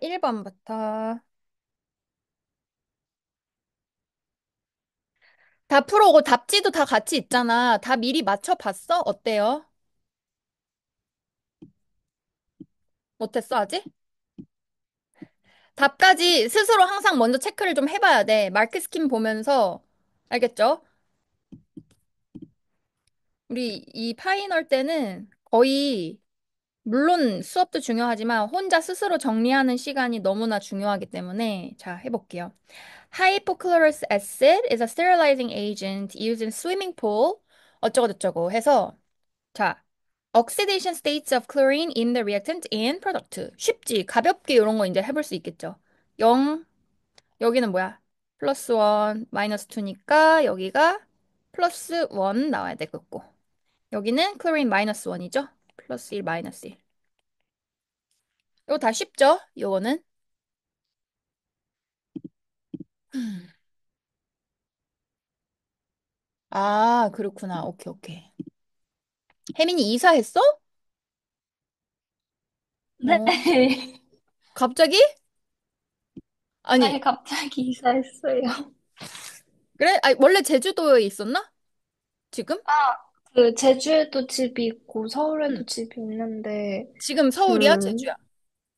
1번부터. 다 풀어오고 답지도 다 같이 있잖아. 다 미리 맞춰봤어? 어때요? 못했어, 아직? 답까지 스스로 항상 먼저 체크를 좀 해봐야 돼. 마크 스킨 보면서. 알겠죠? 우리 이 파이널 때는 거의, 물론 수업도 중요하지만 혼자 스스로 정리하는 시간이 너무나 중요하기 때문에. 자, 해볼게요. Hypochlorous acid is a sterilizing agent used in swimming pool. 어쩌고저쩌고 해서 자, oxidation states of chlorine in the reactant and product. 쉽지. 가볍게 이런 거 이제 해볼 수 있겠죠. 0, 여기는 뭐야? 플러스 1, 마이너스 2니까 여기가 플러스 1 나와야 되겠고. 여기는 chlorine 마이너스 1이죠? 플러스 1, 마이너스 1. 이거 다 쉽죠? 이거는. 아, 그렇구나. 오케이, 오케이. 혜민이 이사했어? 네. 어, 갑자기? 아니, 아니, 갑자기 이사했어요. 그래? 아니, 원래 제주도에 있었나? 지금? 아, 그, 제주에도 집이 있고, 응. 서울에도 집이 있는데, 지금 서울이야? 그, 제주야?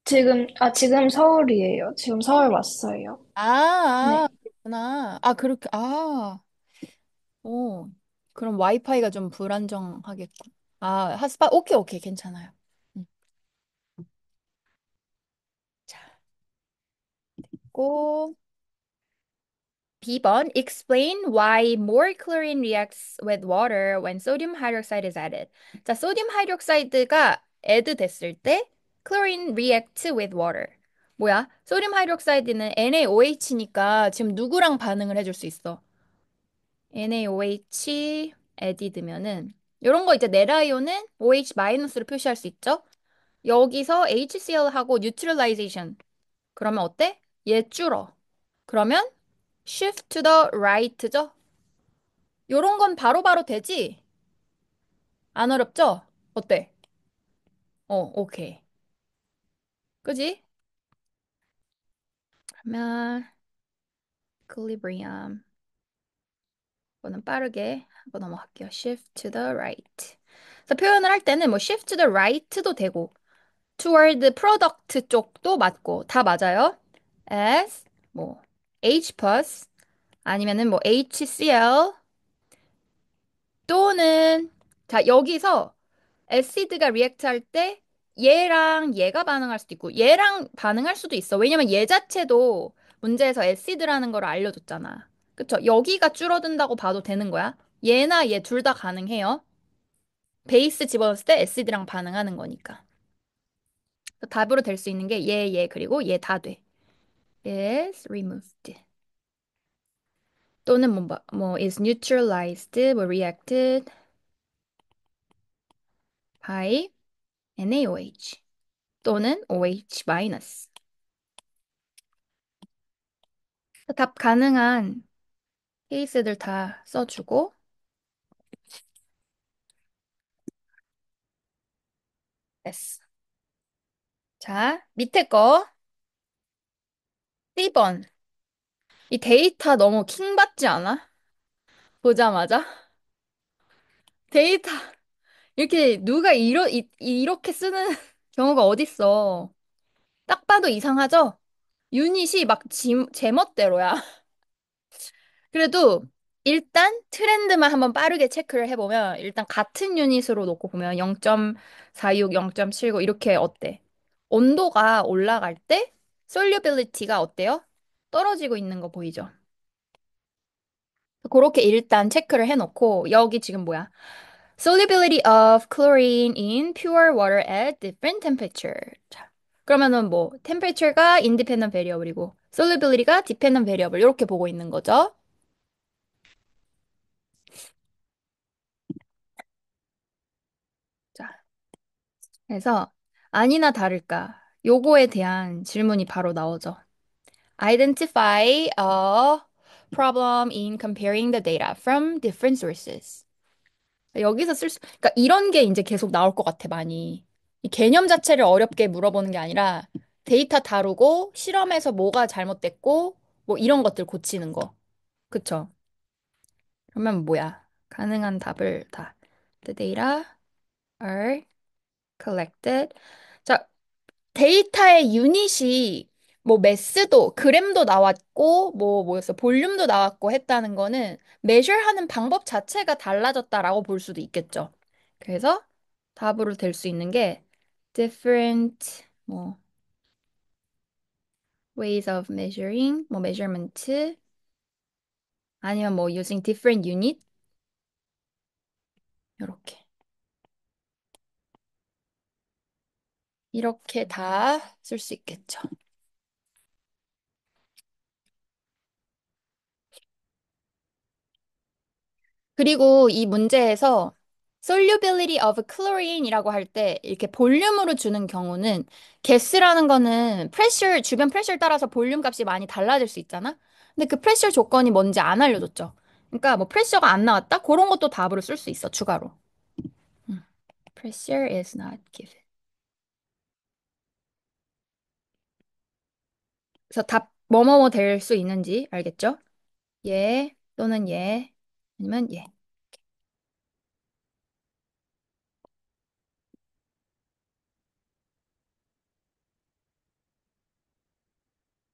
지금 서울이에요. 지금 서울 왔어요. 네. 그렇구나. 오. 그럼 와이파이가 좀 불안정하겠군. 핫스팟, 오케이, 오케이, 괜찮아요. 음. 자, 고. B번, explain why more chlorine reacts with water when sodium hydroxide is added. 자, 소듐 하이드록사이드가 add 됐을 때 chlorine react with water. 뭐야? 소듐 하이드록사이드는 NaOH니까 지금 누구랑 반응을 해줄 수 있어? NaOH added면은 이런 거 이제 내라이온은 OH 마이너스로 표시할 수 있죠? 여기서 HCl하고 neutralization. 그러면 어때? 얘 줄어. 그러면 shift to the right죠? 요런 건 바로바로 되지? 안 어렵죠? 어때? 오케이. 그지? 그러면 equilibrium. 이거는 빠르게 하고 넘어갈게요. shift to the right. 그래서 표현을 할 때는 뭐 shift to the right도 되고 toward product 쪽도 맞고 다 맞아요. as 뭐 H plus 아니면은 뭐 HCl 또는 자 여기서 애시드가 리액트 할 때 얘랑 얘가 반응할 수도 있고 얘랑 반응할 수도 있어. 왜냐면 얘 자체도 문제에서 애시드라는 걸 알려줬잖아. 그쵸? 여기가 줄어든다고 봐도 되는 거야. 얘나 얘 둘 다 가능해요. 베이스 집어넣었을 때 애시드랑 반응하는 거니까. 답으로 될 수 있는 게 얘, 그리고 얘 다 돼. is removed. 또는 뭐 is neutralized, 뭐 reacted by NaOH 또는 OH 마이너스. 답 가능한 케이스들 다 써주고 됐어. 자, 밑에 거 1번. 이 데이터 너무 킹받지 않아? 보자마자? 데이터 이렇게 누가 이렇게 쓰는 경우가 어딨어. 딱 봐도 이상하죠? 유닛이 막 제멋대로야. 그래도 일단 트렌드만 한번 빠르게 체크를 해보면 일단 같은 유닛으로 놓고 보면 0.46, 0.79 이렇게 어때? 온도가 올라갈 때 솔유빌리티가 어때요? 떨어지고 있는 거 보이죠? 그렇게 일단 체크를 해놓고 여기 지금 뭐야? Solubility of chlorine in pure water at different temperature. 자, 그러면은 뭐 temperature가 independent variable이고 solubility가 dependent variable 이렇게 보고 있는 거죠. 자, 그래서 아니나 다를까 요거에 대한 질문이 바로 나오죠. Identify a problem in comparing the data from different sources. 여기서 그러니까 이런 게 이제 계속 나올 것 같아, 많이. 이 개념 자체를 어렵게 물어보는 게 아니라 데이터 다루고 실험에서 뭐가 잘못됐고 뭐 이런 것들 고치는 거. 그쵸? 그러면 뭐야? 가능한 답을 다. The data are collected. 자, 데이터의 유닛이 뭐 매스도 그램도 나왔고 뭐 뭐였어? 볼륨도 나왔고 했다는 거는 measure하는 방법 자체가 달라졌다라고 볼 수도 있겠죠. 그래서 답으로 될 수 있는 게 different 뭐 ways of measuring 뭐 measurement 아니면 뭐 using different unit 이렇게 이렇게 다 쓸 수 있겠죠. 그리고 이 문제에서 solubility of chlorine이라고 할 때 이렇게 볼륨으로 주는 경우는 가스라는 거는 프레셔 주변 프레셔를 따라서 볼륨 값이 많이 달라질 수 있잖아. 근데 그 프레셔 조건이 뭔지 안 알려줬죠. 그러니까 뭐 프레셔가 안 나왔다? 그런 것도 답으로 쓸 수 있어, 추가로. 음. Pressure is not given. 그래서 답 뭐뭐뭐 될 수 있는지 알겠죠? 예 또는 예 아니면 예.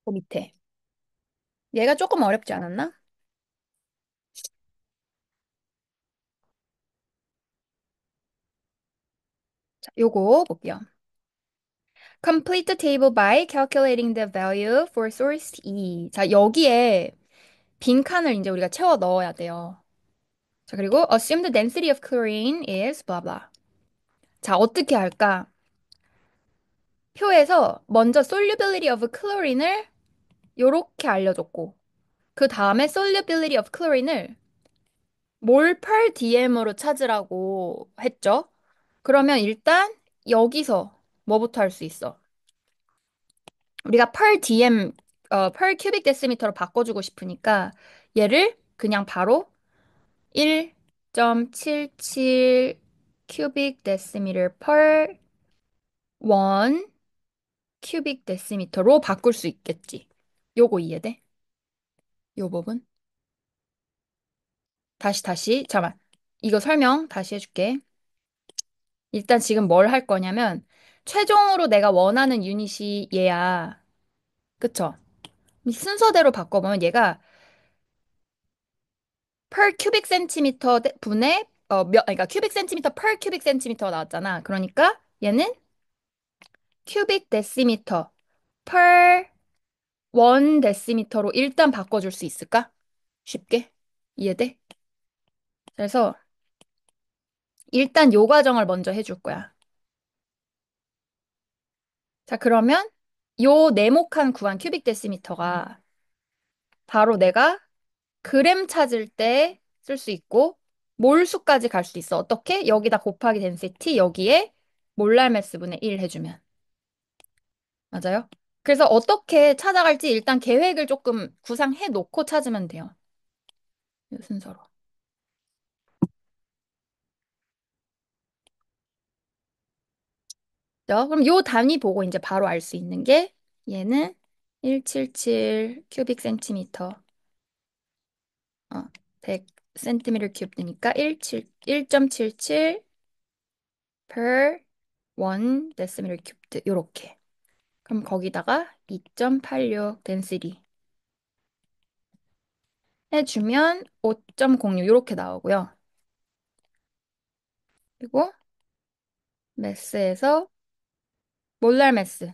그 밑에. 얘가 조금 어렵지 않았나? 자, 요거 볼게요. Complete the table by calculating the value for source E. 자, 여기에 빈칸을 이제 우리가 채워 넣어야 돼요. 자, 그리고 assume the density of chlorine is blah blah. 자, 어떻게 할까? 표에서 먼저 solubility of chlorine을 요렇게 알려줬고, 그 다음에 solubility of chlorine을 몰 per dm으로 찾으라고 했죠. 그러면 일단 여기서 뭐부터 할 수 있어? 우리가 per dm, per cubic decimeter로 바꿔주고 싶으니까 얘를 그냥 바로 1.77 cubic decimeter per 1 cubic decimeter로 바꿀 수 있겠지. 요거 이해돼? 요 부분? 다시. 잠깐만. 이거 설명 다시 해줄게. 일단 지금 뭘 할 거냐면 최종으로 내가 원하는 유닛이 얘야. 그쵸? 이 순서대로 바꿔보면 얘가 per cubic centimeter 분의 그러니까 cubic centimeter per cubic centimeter 나왔잖아. 그러니까 얘는 cubic decimeter per 1 decimeter로 일단 바꿔줄 수 있을까? 쉽게? 이해돼? 그래서 일단 요 과정을 먼저 해줄 거야. 자, 그러면 요 네모칸 구한 cubic decimeter가 바로 내가 그램 찾을 때 쓸 수 있고 몰수까지 갈 수 있어. 어떻게? 여기다 곱하기 density 여기에 몰랄 매스분의 1 해주면. 맞아요? 그래서 어떻게 찾아갈지 일단 계획을 조금 구상해 놓고 찾으면 돼요. 이 순서로. 그럼 요 단위 보고 이제 바로 알 수 있는 게 얘는 177 큐빅 센티미터 100 센티미터 큐브니까 1.77 per 1 데시미터 큐브 요렇게. 그럼 거기다가 2.86 density 해주면 5.06 요렇게 나오고요. 그리고 매스에서 몰랄 매스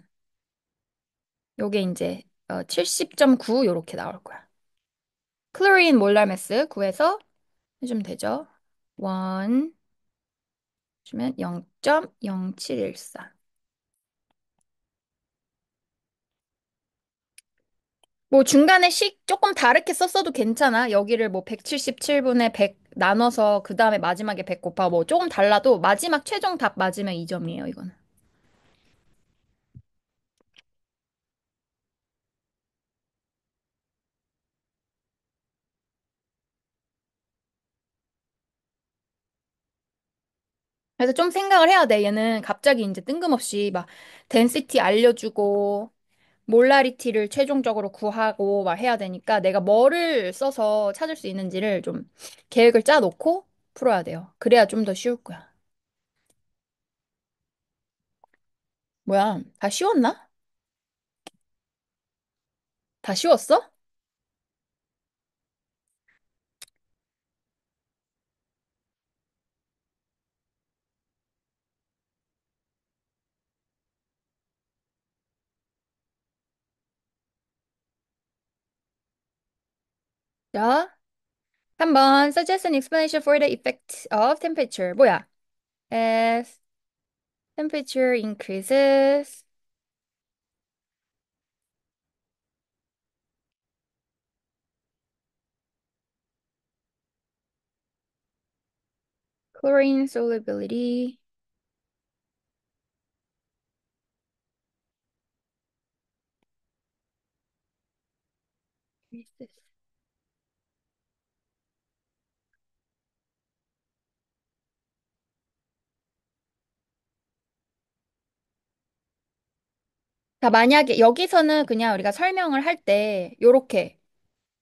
요게 이제 70.9 요렇게 나올 거야. 클로린 몰랄 매스 구해서 해주면 되죠. 1 주면 0.0714. 뭐 중간에 식 조금 다르게 썼어도 괜찮아. 여기를 뭐 177분의 100 나눠서 그 다음에 마지막에 100 곱하고 뭐 조금 달라도 마지막 최종 답 맞으면 2점이에요, 이거는. 그래서 좀 생각을 해야 돼. 얘는 갑자기 이제 뜬금없이 막 덴시티 알려주고 몰라리티를 최종적으로 구하고 막 해야 되니까 내가 뭐를 써서 찾을 수 있는지를 좀 계획을 짜놓고 풀어야 돼요. 그래야 좀 더 쉬울 거야. 뭐야, 다 쉬웠나? 다 쉬웠어? 자, 한번 suggest an explanation for the effect of temperature. 뭐야? As temperature increases, chlorine solubility increases. 자, 만약에 여기서는 그냥 우리가 설명을 할 때 요렇게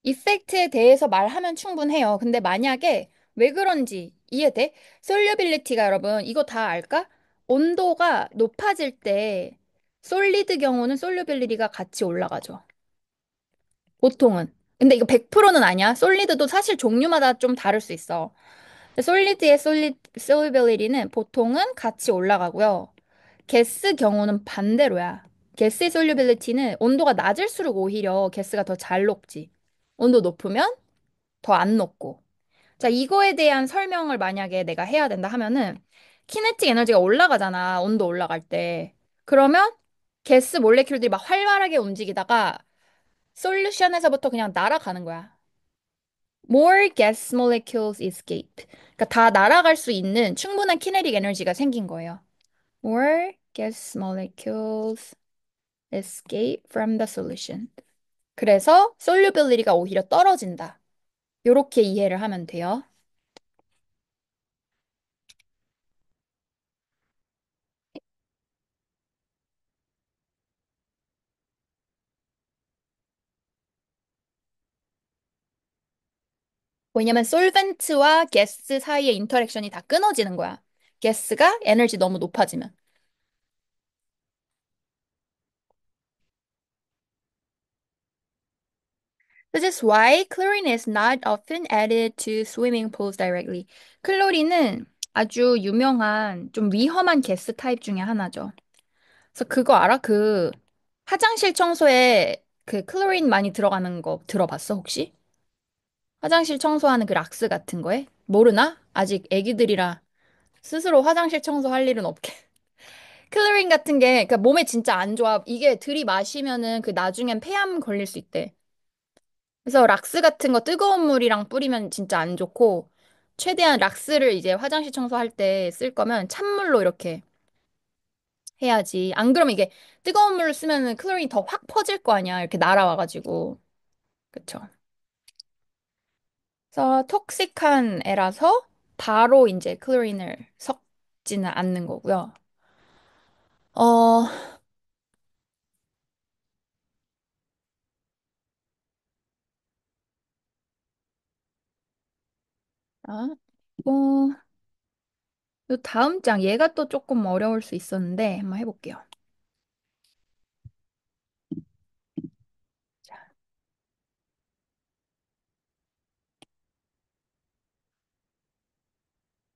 이펙트에 대해서 말하면 충분해요. 근데 만약에 왜 그런지 이해돼? 솔유빌리티가 여러분 이거 다 알까? 온도가 높아질 때 솔리드 경우는 솔유빌리티가 같이 올라가죠. 보통은. 근데 이거 100%는 아니야. 솔리드도 사실 종류마다 좀 다를 수 있어. 솔리드의 솔리빌리티는 보통은 같이 올라가고요. 게스 경우는 반대로야. 게스의 솔유빌리티는 온도가 낮을수록 오히려 게스가 더 잘 녹지. 온도 높으면 더 안 녹고. 자, 이거에 대한 설명을 만약에 내가 해야 된다 하면은 키네틱 에너지가 올라가잖아. 온도 올라갈 때. 그러면 게스 몰레큘들이 막 활발하게 움직이다가 솔루션에서부터 그냥 날아가는 거야. More gas molecules escape. 그러니까 다 날아갈 수 있는 충분한 키네틱 에너지가 생긴 거예요. More gas molecules escape from the solution. 그래서 solubility가 오히려 떨어진다. 이렇게 이해를 하면 돼요. 왜냐면 솔벤트와 가스 사이의 인터랙션이 다 끊어지는 거야. 가스가 에너지 너무 높아지면. This is why chlorine is not often added to swimming pools directly. 클로린은 아주 유명한 좀 위험한 가스 타입 중에 하나죠. 그래서 그거 알아? 그 화장실 청소에 그 클로린 많이 들어가는 거 들어봤어, 혹시? 화장실 청소하는 그 락스 같은 거에? 모르나? 아직 애기들이라 스스로 화장실 청소할 일은 없게. 클로린 같은 게 그러니까 몸에 진짜 안 좋아. 이게 들이마시면은 그 나중엔 폐암 걸릴 수 있대. 그래서 락스 같은 거 뜨거운 물이랑 뿌리면 진짜 안 좋고 최대한 락스를 이제 화장실 청소할 때 쓸 거면 찬물로 이렇게 해야지. 안 그러면 이게 뜨거운 물을 쓰면은 클로린이 더 확 퍼질 거 아니야. 이렇게 날아와가지고. 그쵸. 그래서 톡식한 애라서 바로 이제 클로린을 섞지는 않는 거고요. 어, 아, 뭐, 요 다음 장 얘가 또 조금 어려울 수 있었는데 한번 해볼게요. 자,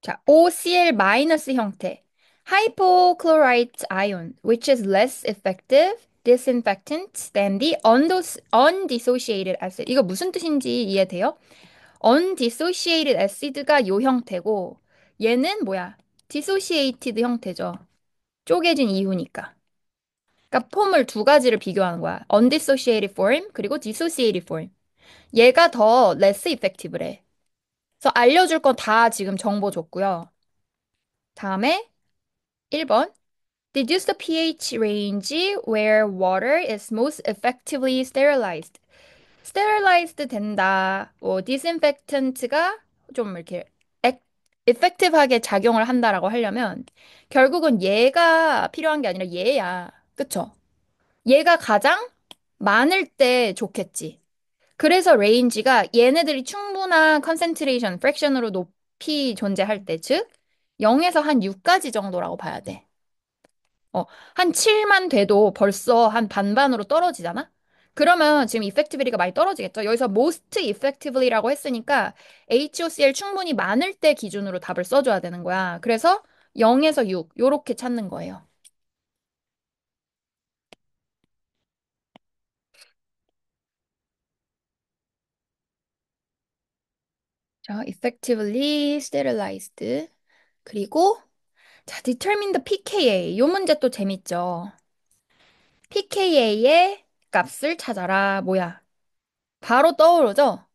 자, OCl 마이너스 형태. Hypochlorite ion, which is less effective disinfectant than the undissociated acid. 이거 무슨 뜻인지 이해돼요? undissociated acid가 요 형태고 얘는 뭐야? dissociated 형태죠. 쪼개진 이유니까. 그러니까 폼을 두 가지를 비교하는 거야. undissociated form 그리고 dissociated form. 얘가 더 less effective래. 그래서 알려줄 건 다 지금 정보 줬고요. 다음에 1번. Deduce the pH range where water is most effectively sterilized. sterilized 된다. 뭐 disinfectant가 좀 이렇게 effective하게 작용을 한다라고 하려면 결국은 얘가 필요한 게 아니라 얘야. 그쵸? 얘가 가장 많을 때 좋겠지. 그래서 레인지가 얘네들이 충분한 컨센트레이션, 프랙션으로 높이 존재할 때, 즉 0에서 한 6까지 정도라고 봐야 돼. 한 7만 돼도 벌써 한 반반으로 떨어지잖아? 그러면 지금 effectivity가 많이 떨어지겠죠? 여기서 most effectively라고 했으니까 HOCl 충분히 많을 때 기준으로 답을 써줘야 되는 거야. 그래서 0에서 6, 요렇게 찾는 거예요. 자, effectively sterilized. 그리고 자, determine the pKa. 요 문제 또 재밌죠? pKa의 값을 찾아라. 뭐야? 바로 떠오르죠?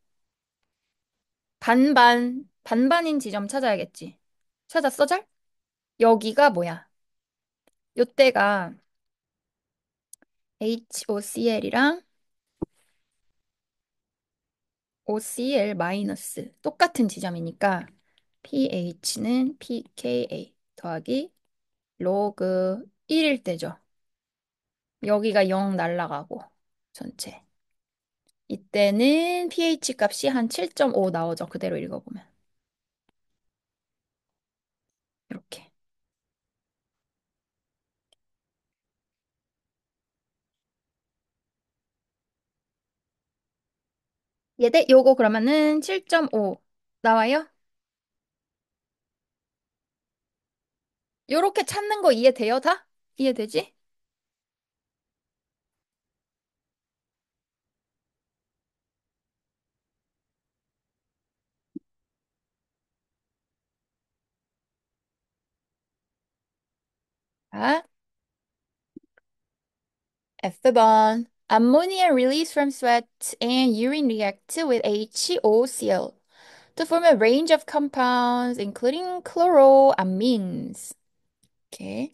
반반인 지점 찾아야겠지. 찾았어, 잘? 여기가 뭐야? 요때가 HOCl이랑 OCl 마이너스 똑같은 지점이니까 pH는 pKa 더하기 로그 1일 때죠. 여기가 0 날라가고 전체. 이때는 pH 값이 한 7.5 나오죠. 그대로 읽어보면. 이렇게. 얘들 요거 그러면은 7.5 나와요? 요렇게 찾는 거 이해돼요, 다? 이해되지? 자, F번. Ammonia released from sweat and urine react with HOCl to form a range of compounds, including chloroamines. Okay.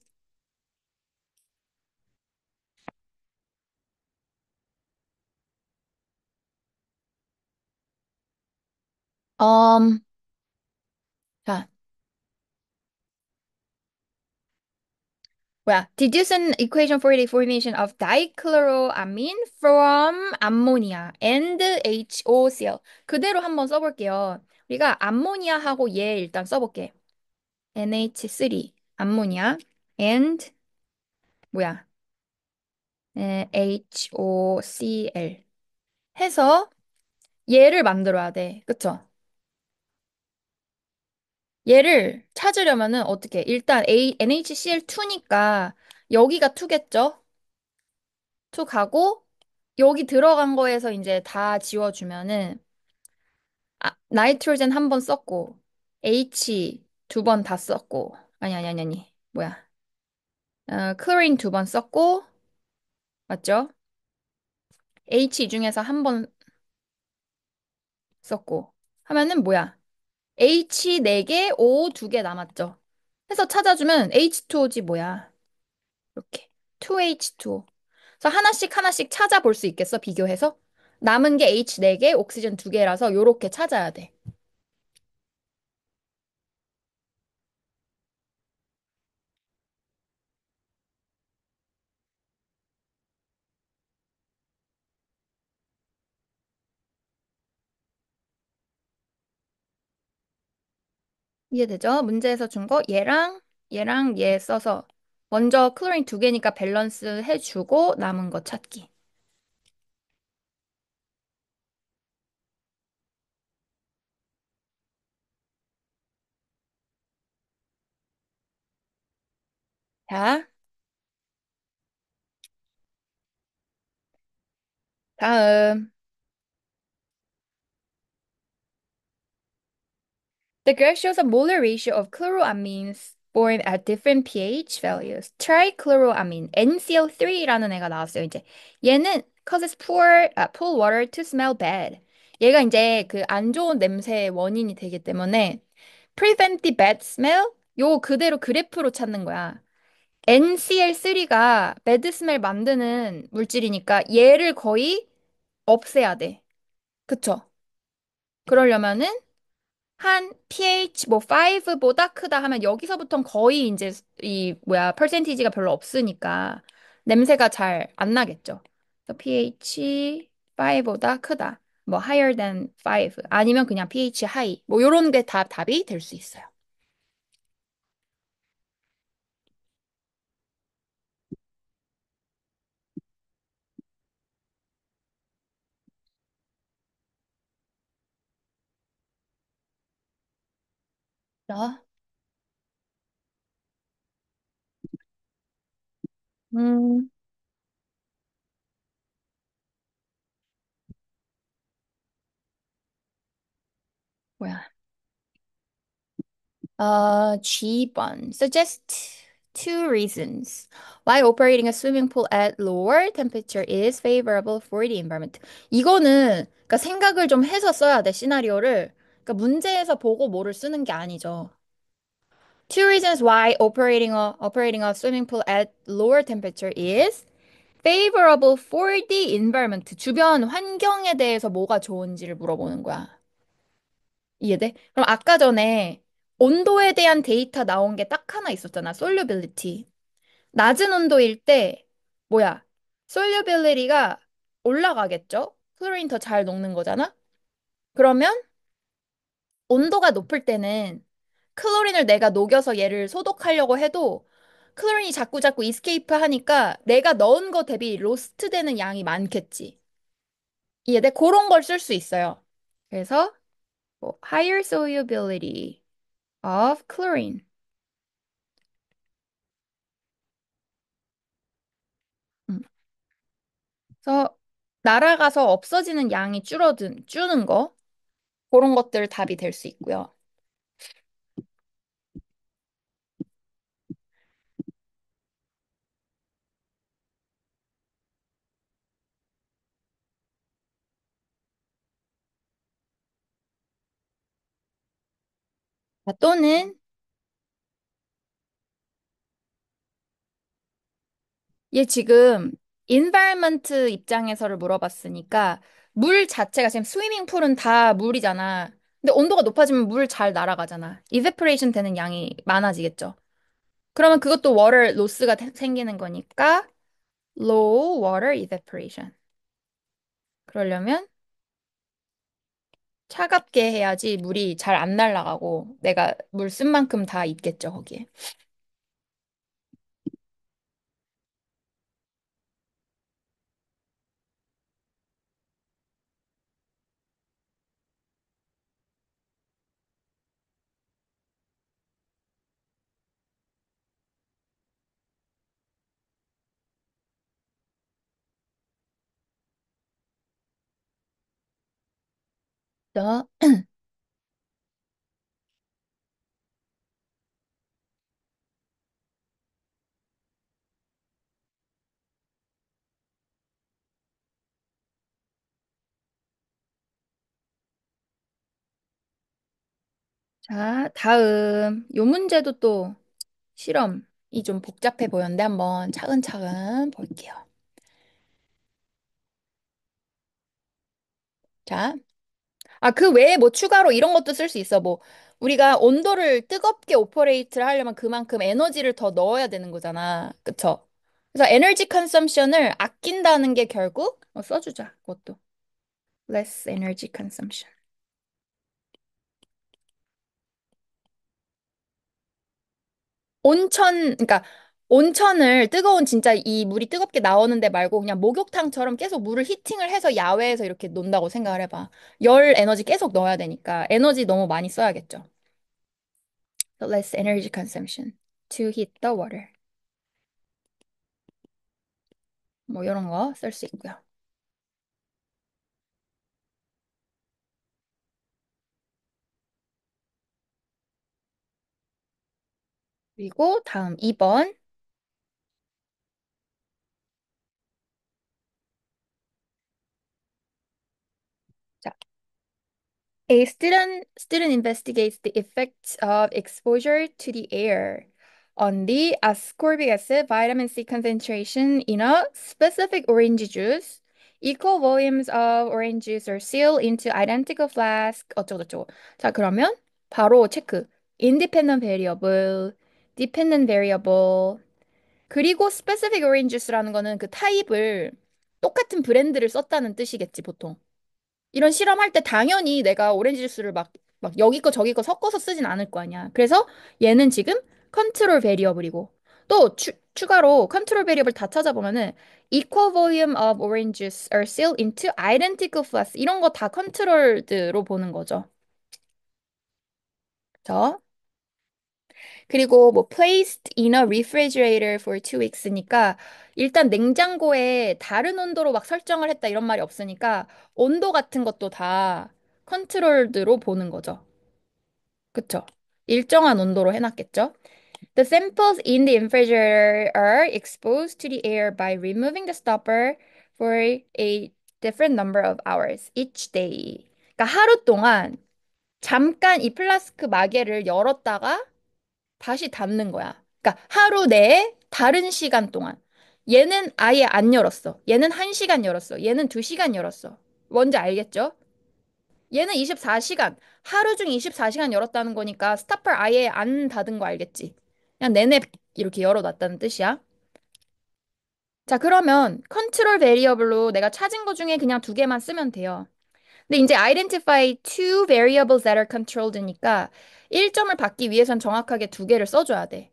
Um, 자, 뭐야? Deduce an equation for the formation of dichloroamine from ammonia and HOCl. 그대로 한번 써볼게요. 우리가 암모니아하고 얘 일단 써볼게. NH3, 암모니아, and 뭐야? HOCl 해서 얘를 만들어야 돼. 그쵸? 얘를 찾으려면은 어떻게? 일단 NaCl2니까 여기가 2겠죠? 2 가고 여기 들어간 거에서 이제 다 지워주면은 나이트로젠 한 번 썼고 H 2번 다 썼고 아니. 뭐야? 클로린 2번 썼고 맞죠? H 이 중에서 한 번 썼고 하면은 뭐야? H 4개, O 2개 남았죠. 해서 찾아주면 H2O지 뭐야? 이렇게 2H2O. 그래서 하나씩 하나씩 찾아볼 수 있겠어? 비교해서? 남은 게 H 4개, 옥시전 2개라서 요렇게 찾아야 돼. 이해되죠? 문제에서 준 거 얘랑 얘 써서 먼저 클로린 2개니까 밸런스 해주고 남은 거 찾기. 자, 다음. The graph shows a molar ratio of chloroamines born at different pH values. Trichloroamine, NCl3라는 애가 나왔어요, 이제. 얘는 causes pool water to smell bad. 얘가 이제 그 안 좋은 냄새의 원인이 되기 때문에 prevent the bad smell? 요 그대로 그래프로 찾는 거야. NCl3가 bad smell 만드는 물질이니까 얘를 거의 없애야 돼. 그쵸? 그러려면은 한 pH 뭐 5보다 크다 하면 여기서부터는 거의 이제 이 뭐야 퍼센티지가 별로 없으니까 냄새가 잘 안 나겠죠. 그래서 pH 5보다 크다. 뭐 higher than 5 아니면 그냥 pH high 뭐 요런 게 다 답이 될 수 있어요. 나? 음, 뭐야? G번. Suggest two reasons why operating a swimming pool at lower temperature is favorable for the environment. 이거는 그러니까 생각을 좀 해서 써야 돼, 시나리오를. 그러니까 문제에서 보고 뭐를 쓰는 게 아니죠. Two reasons why operating a swimming pool at lower temperature is favorable for the environment. 주변 환경에 대해서 뭐가 좋은지를 물어보는 거야. 이해돼? 그럼 아까 전에 온도에 대한 데이터 나온 게 딱 하나 있었잖아. 솔유빌리티. 낮은 온도일 때 뭐야? 솔유빌리티가 올라가겠죠? 클로린 더 잘 녹는 거잖아? 그러면 온도가 높을 때는 클로린을 내가 녹여서 얘를 소독하려고 해도 클로린이 자꾸 이스케이프 하니까 내가 넣은 거 대비 로스트 되는 양이 많겠지. 이해돼? 그런 걸 쓸 수 있어요. 그래서 뭐 higher solubility of chlorine. 음. 그래서 날아가서 없어지는 양이 주는 거, 그런 것들 답이 될 수 있고요. 또는 얘 지금 environment 입장에서를 물어봤으니까 물 자체가 지금 스위밍 풀은 다 물이잖아. 근데 온도가 높아지면 물 잘 날아가잖아. evaporation 되는 양이 많아지겠죠. 그러면 그것도 water loss가 생기는 거니까 low water evaporation. 그러려면 차갑게 해야지 물이 잘 안 날아가고 내가 물 쓴 만큼 다 있겠죠, 거기에. 자, 다음. 요 문제도 또 실험이 좀 복잡해 보였는데 한번 차근차근 볼게요. 자, 그 외에 뭐 추가로 이런 것도 쓸 수 있어. 뭐, 우리가 온도를 뜨겁게 오퍼레이트를 하려면 그만큼 에너지를 더 넣어야 되는 거잖아. 그쵸? 그래서 에너지 컨섬션을 아낀다는 게 결국, 써주자, 그것도. less energy consumption. 그러니까 온천을 뜨거운 진짜 이 물이 뜨겁게 나오는데 말고 그냥 목욕탕처럼 계속 물을 히팅을 해서 야외에서 이렇게 논다고 생각을 해봐. 열 에너지 계속 넣어야 되니까 에너지 너무 많이 써야겠죠. So less energy consumption to heat the water. 뭐 이런 거 쓸 수 있고요. 그리고 다음 2번. A student investigates the effects of exposure to the air on the ascorbic acid vitamin C concentration in a specific orange juice. Equal volumes of orange juice are sealed into identical flask. 어쩌고저쩌고. 자, 그러면 바로 체크. independent variable, dependent variable, 그리고 specific orange juice라는 거는 그 타입을 똑같은 브랜드를 썼다는 뜻이겠지, 보통. 이런 실험할 때 당연히 내가 오렌지 주스를 막 여기 거 저기 거 섞어서 쓰진 않을 거 아니야. 그래서 얘는 지금 컨트롤 베리어블이고 또 추가로 컨트롤 베리어블 다 찾아보면은 equal volume of orange juice are sealed into identical flask 이런 거 다 컨트롤드로 보는 거죠. 그죠? 그리고 뭐 placed in a refrigerator for 2weeks니까 일단 냉장고에 다른 온도로 막 설정을 했다 이런 말이 없으니까 온도 같은 것도 다 컨트롤드로 보는 거죠. 그쵸? 일정한 온도로 해놨겠죠? The samples in the refrigerator are exposed to the air by removing the stopper for a different number of hours each day. 그러니까 하루 동안 잠깐 이 플라스크 마개를 열었다가 다시 닫는 거야. 그러니까 하루 내에 다른 시간 동안. 얘는 아예 안 열었어. 얘는 1시간 열었어. 얘는 2시간 열었어. 뭔지 알겠죠? 얘는 24시간. 하루 중 24시간 열었다는 거니까 스타퍼 아예 안 닫은 거 알겠지? 그냥 내내 이렇게 열어놨다는 뜻이야. 자, 그러면 컨트롤 베리어블로 내가 찾은 거 중에 그냥 두 개만 쓰면 돼요. 근데 이제 identify two variables that are controlled니까 1점을 받기 위해선 정확하게 두 개를 써줘야 돼.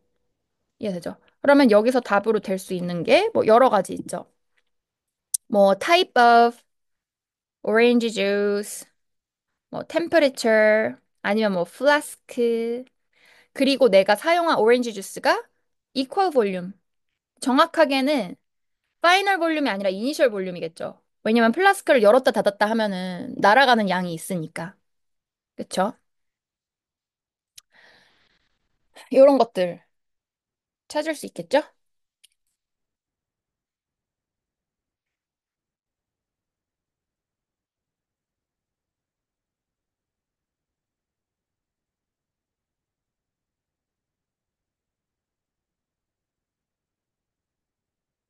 이해되죠? 그러면 여기서 답으로 될 수 있는 게 뭐 여러 가지 있죠. 뭐 type of orange juice, 뭐 temperature, 아니면 뭐 flask, 그리고 내가 사용한 오렌지 주스가 equal volume. 정확하게는 파이널 볼륨이 아니라 이니셜 볼륨이겠죠. 왜냐면 플라스크를 열었다 닫았다 하면은 날아가는 양이 있으니까. 그쵸? 이런 것들 찾을 수 있겠죠?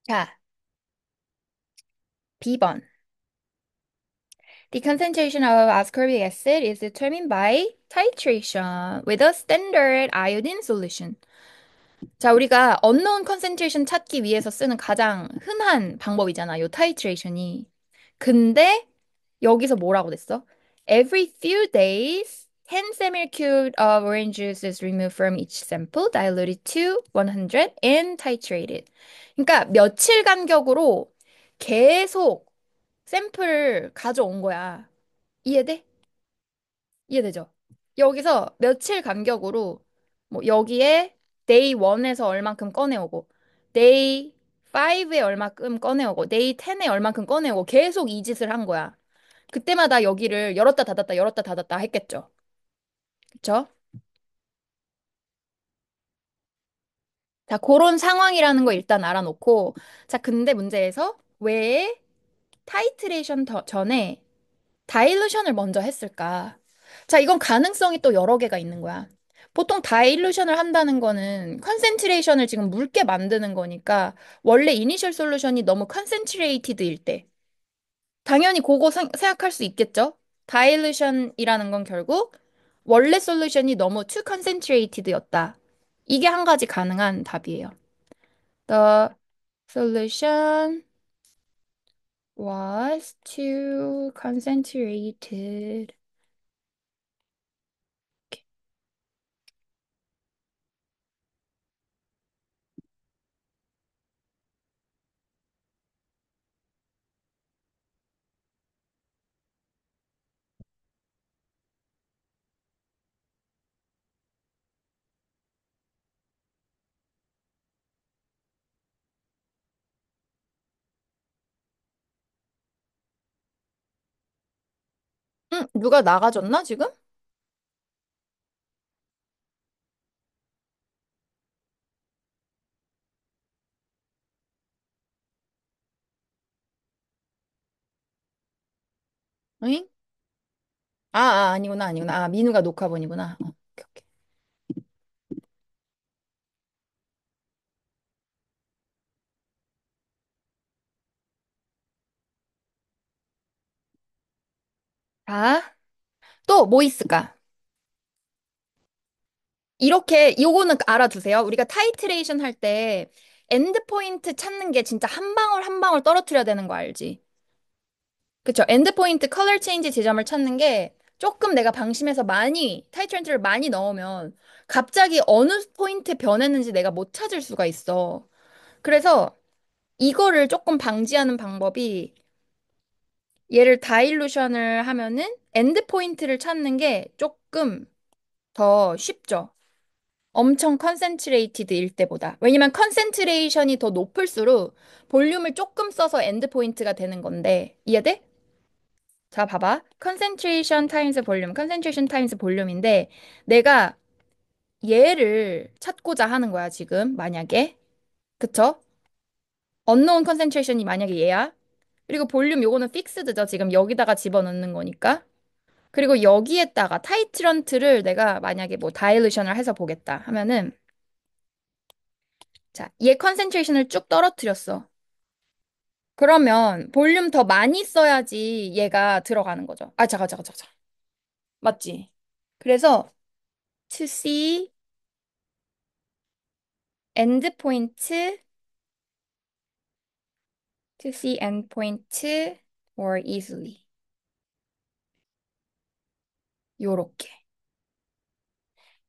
자, B번. The concentration of ascorbic acid is determined by titration with a standard iodine solution. 자, 우리가 unknown concentration 찾기 위해서 쓰는 가장 흔한 방법이잖아, 요 titration이. 근데 여기서 뭐라고 됐어? Every few days, 10 cm³ of orange juice is removed from each sample, diluted to 100 and titrated. 그러니까 며칠 간격으로 계속 샘플을 가져온 거야. 이해돼? 이해되죠? 여기서 며칠 간격으로 뭐 여기에 day 1에서 얼만큼 꺼내오고 day 5에 얼만큼 꺼내오고 day 10에 얼만큼 꺼내오고 계속 이 짓을 한 거야. 그때마다 여기를 열었다 닫았다 했겠죠. 그쵸? 자, 그런 상황이라는 거 일단 알아놓고 자, 근데 문제에서 왜 타이트레이션 전에 다일루션을 먼저 했을까? 자, 이건 가능성이 또 여러 개가 있는 거야. 보통 다일루션을 한다는 거는 컨센트레이션을 지금 묽게 만드는 거니까 원래 이니셜 솔루션이 너무 컨센트레이티드일 때 당연히 그거 생각할 수 있겠죠? 다일루션이라는 건 결국 원래 솔루션이 너무 too concentrated였다. 이게 한 가지 가능한 답이에요. The solution was too concentrated. 응, 누가 나가졌나, 지금? 응? 아니구나, 아니구나. 아, 민우가 녹화본이구나. 오케이, 오케이. 자, 또 뭐 있을까? 이렇게 요거는 알아두세요. 우리가 타이트레이션 할 때 엔드 포인트 찾는 게 진짜 한 방울 한 방울 떨어뜨려야 되는 거 알지? 그쵸? 엔드 포인트 컬러 체인지 지점을 찾는 게 조금 내가 방심해서 많이 타이트렌즈를 많이 넣으면 갑자기 어느 포인트에 변했는지 내가 못 찾을 수가 있어. 그래서 이거를 조금 방지하는 방법이 얘를 다일루션을 하면은 엔드 포인트를 찾는 게 조금 더 쉽죠. 엄청 컨센트레이티드일 때보다. 왜냐면 컨센트레이션이 더 높을수록 볼륨을 조금 써서 엔드 포인트가 되는 건데, 이해돼? 자, 봐봐. concentration times 볼륨, concentration times 볼륨인데, 내가 얘를 찾고자 하는 거야, 지금. 만약에. 그쵸? unknown concentration이 만약에 얘야. 그리고 볼륨 요거는 픽스드죠. 지금 여기다가 집어넣는 거니까. 그리고 여기에다가 타이트런트를 내가 만약에 뭐 다일루션을 해서 보겠다 하면은, 자, 얘 컨센트레이션을 쭉 떨어뜨렸어. 그러면 볼륨 더 많이 써야지 얘가 들어가는 거죠. 아, 잠깐. 맞지? 그래서 to see end point, to see end point more easily. 요렇게.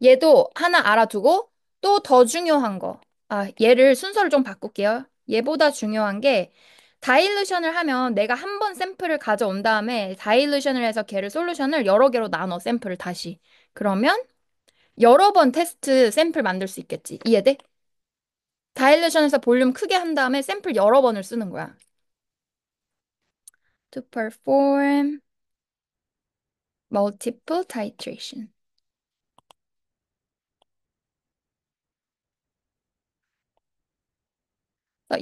얘도 하나 알아두고 또 더 중요한 거. 아, 얘를 순서를 좀 바꿀게요. 얘보다 중요한 게 다일루션을 하면 내가 한 번 샘플을 가져온 다음에 다일루션을 해서 걔를 솔루션을 여러 개로 나눠 샘플을 다시. 그러면 여러 번 테스트 샘플 만들 수 있겠지. 이해돼? 다일루션에서 볼륨 크게 한 다음에 샘플 여러 번을 쓰는 거야. To perform multiple titration.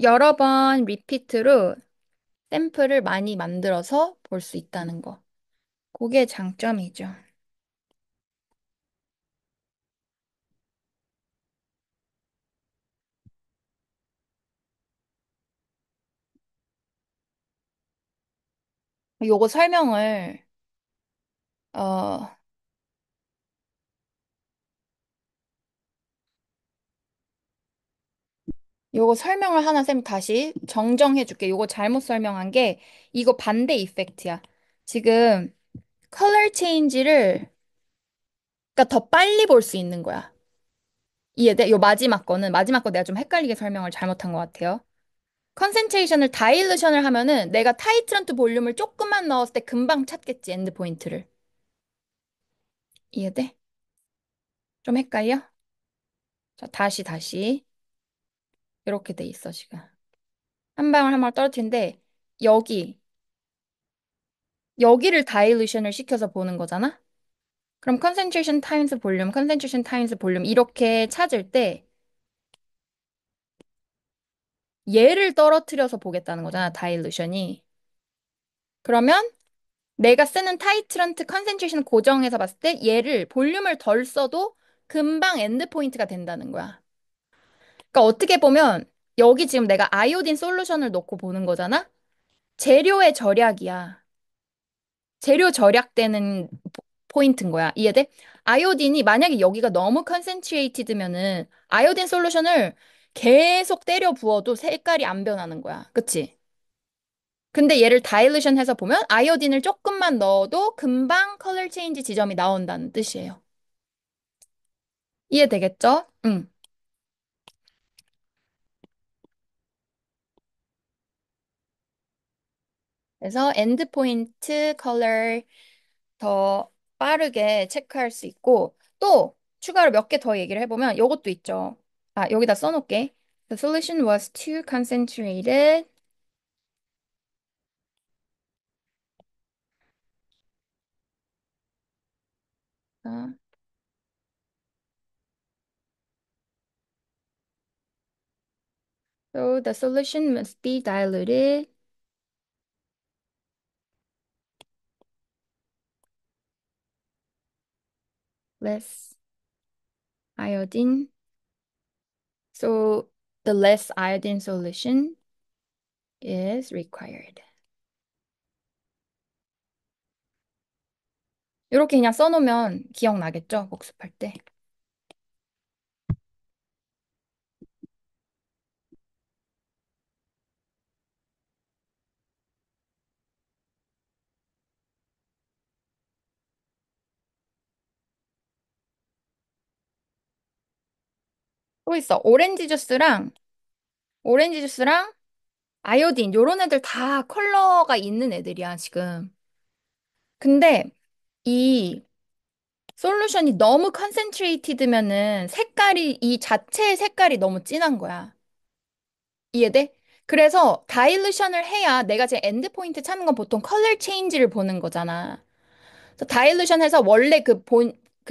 여러 번 리피트로 샘플을 많이 만들어서 볼 수 있다는 거. 그게 장점이죠. 요거 설명을, 어, 요거 설명을 하나 쌤 다시 정정해 줄게. 요거 잘못 설명한 게 이거 반대 이펙트야. 지금 컬러 체인지를 그러니까 더 빨리 볼 수 있는 거야. 이해돼? 요 마지막 거 내가 좀 헷갈리게 설명을 잘못한 것 같아요. 컨센트레이션을 다일루션을 하면은 내가 타이트런트 볼륨을 조금만 넣었을 때 금방 찾겠지, 엔드 포인트를. 이해돼? 좀 헷갈려? 자, 다시. 이렇게 돼 있어, 지금. 한 방울 한 방울 떨어뜨린데, 여기, 여기를 다일루션을 시켜서 보는 거잖아? 그럼 concentration times 볼륨 이렇게 찾을 때 얘를 떨어뜨려서 보겠다는 거잖아, 다일루션이. 그러면 내가 쓰는 타이트런트 컨센트레이션 고정해서 봤을 때 얘를 볼륨을 덜 써도 금방 엔드 포인트가 된다는 거야. 그러니까 어떻게 보면 여기 지금 내가 아이오딘 솔루션을 넣고 보는 거잖아? 재료의 절약이야. 재료 절약되는 포인트인 거야. 이해돼? 아이오딘이 만약에 여기가 너무 컨센트레이티드면은 아이오딘 솔루션을 계속 때려 부어도 색깔이 안 변하는 거야. 그치? 근데 얘를 다일루션 해서 보면 아이오딘을 조금만 넣어도 금방 컬러 체인지 지점이 나온다는 뜻이에요. 이해되겠죠? 응. 그래서 엔드 포인트 컬러 더 빠르게 체크할 수 있고 또 추가로 몇 개 더 얘기를 해보면 이것도 있죠. 아, 여기다 써놓을게. The solution was too concentrated. 어, So the solution must be diluted less iodine. So the less iodine solution is required. 이렇게 그냥 써놓으면 기억나겠죠? 복습할 때. 또 있어. 오렌지 주스랑 아이오딘, 요런 애들 다 컬러가 있는 애들이야, 지금. 근데 이 솔루션이 너무 컨센트레이티드면은 색깔이, 이 자체의 색깔이 너무 진한 거야. 이해돼? 그래서 다일루션을 해야 내가 제 엔드포인트 찾는 건 보통 컬러 체인지를 보는 거잖아. 그래서 다일루션 해서 원래 그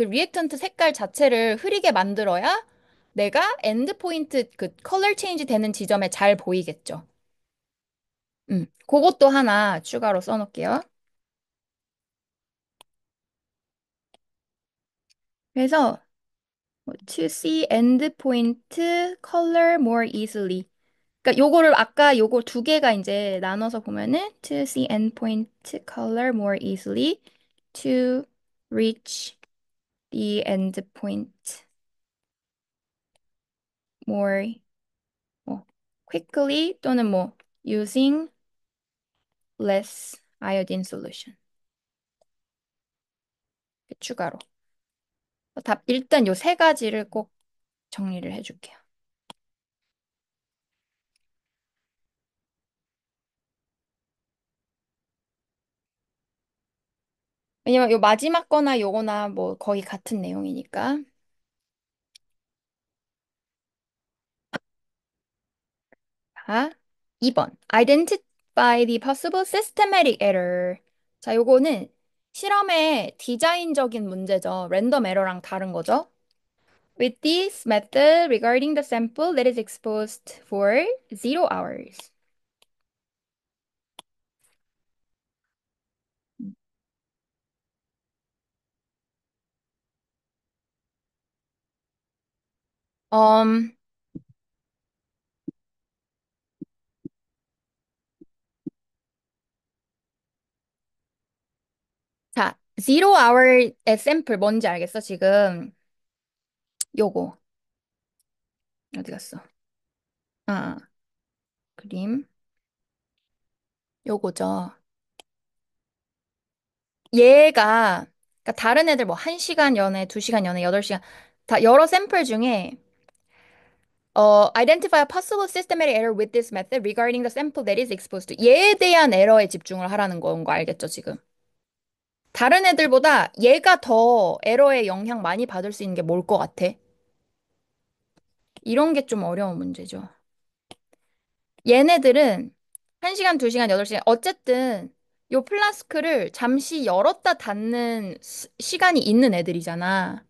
리액턴트 색깔 자체를 흐리게 만들어야 내가 엔드포인트 그 컬러 체인지 되는 지점에 잘 보이겠죠. 그것도 하나 추가로 써놓을게요. 그래서 to see endpoint color more easily. 그러니까 요거를 아까 요거 두 개가 이제 나눠서 보면은 to see endpoint color more easily to reach the endpoint more 뭐, quickly 또는 뭐 using less iodine solution. 추가로. 답 일단 요 세 가지를 꼭 정리를 해줄게요. 왜냐면 요 마지막 거나 요거나 뭐 거의 같은 내용이니까. 자, 2번. Identify the possible systematic error. 자, 요거는 실험의 디자인적인 문제죠. 랜덤 에러랑 다른 거죠. With this method regarding the sample that is exposed for 0 hours. 음, 자, 0 hour의 샘플 뭔지 알겠어, 지금? 요거. 어디 갔어? 아, 그림. 요거죠. 얘가, 그러니까 다른 애들 뭐 1시간 연애, 2시간 연애, 8시간, 다 여러 샘플 중에 identify a possible systematic error with this method regarding the sample that is exposed to. 얘에 대한 에러에 집중을 하라는 건 거 알겠죠, 지금? 다른 애들보다 얘가 더 에러에 영향 많이 받을 수 있는 게 뭘 것 같아? 이런 게 좀 어려운 문제죠. 얘네들은 1시간, 2시간, 8시간, 어쨌든 요 플라스크를 잠시 열었다 닫는 시간이 있는 애들이잖아.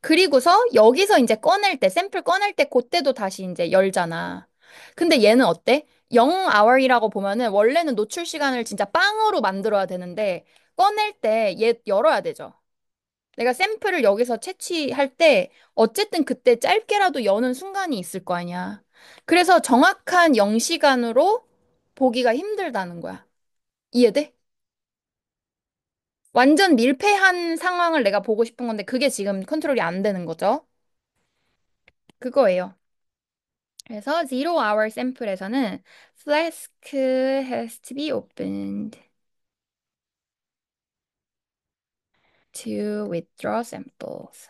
그리고서 여기서 이제 꺼낼 때, 샘플 꺼낼 때, 그때도 다시 이제 열잖아. 근데 얘는 어때? 0 hour이라고 보면은 원래는 노출 시간을 진짜 빵으로 만들어야 되는데, 꺼낼 때 얘 열어야 되죠. 내가 샘플을 여기서 채취할 때, 어쨌든 그때 짧게라도 여는 순간이 있을 거 아니야. 그래서 정확한 0시간으로 보기가 힘들다는 거야. 이해돼? 완전 밀폐한 상황을 내가 보고 싶은 건데, 그게 지금 컨트롤이 안 되는 거죠. 그거예요. 그래서 0 hour 샘플에서는 flask has to be opened to withdraw samples.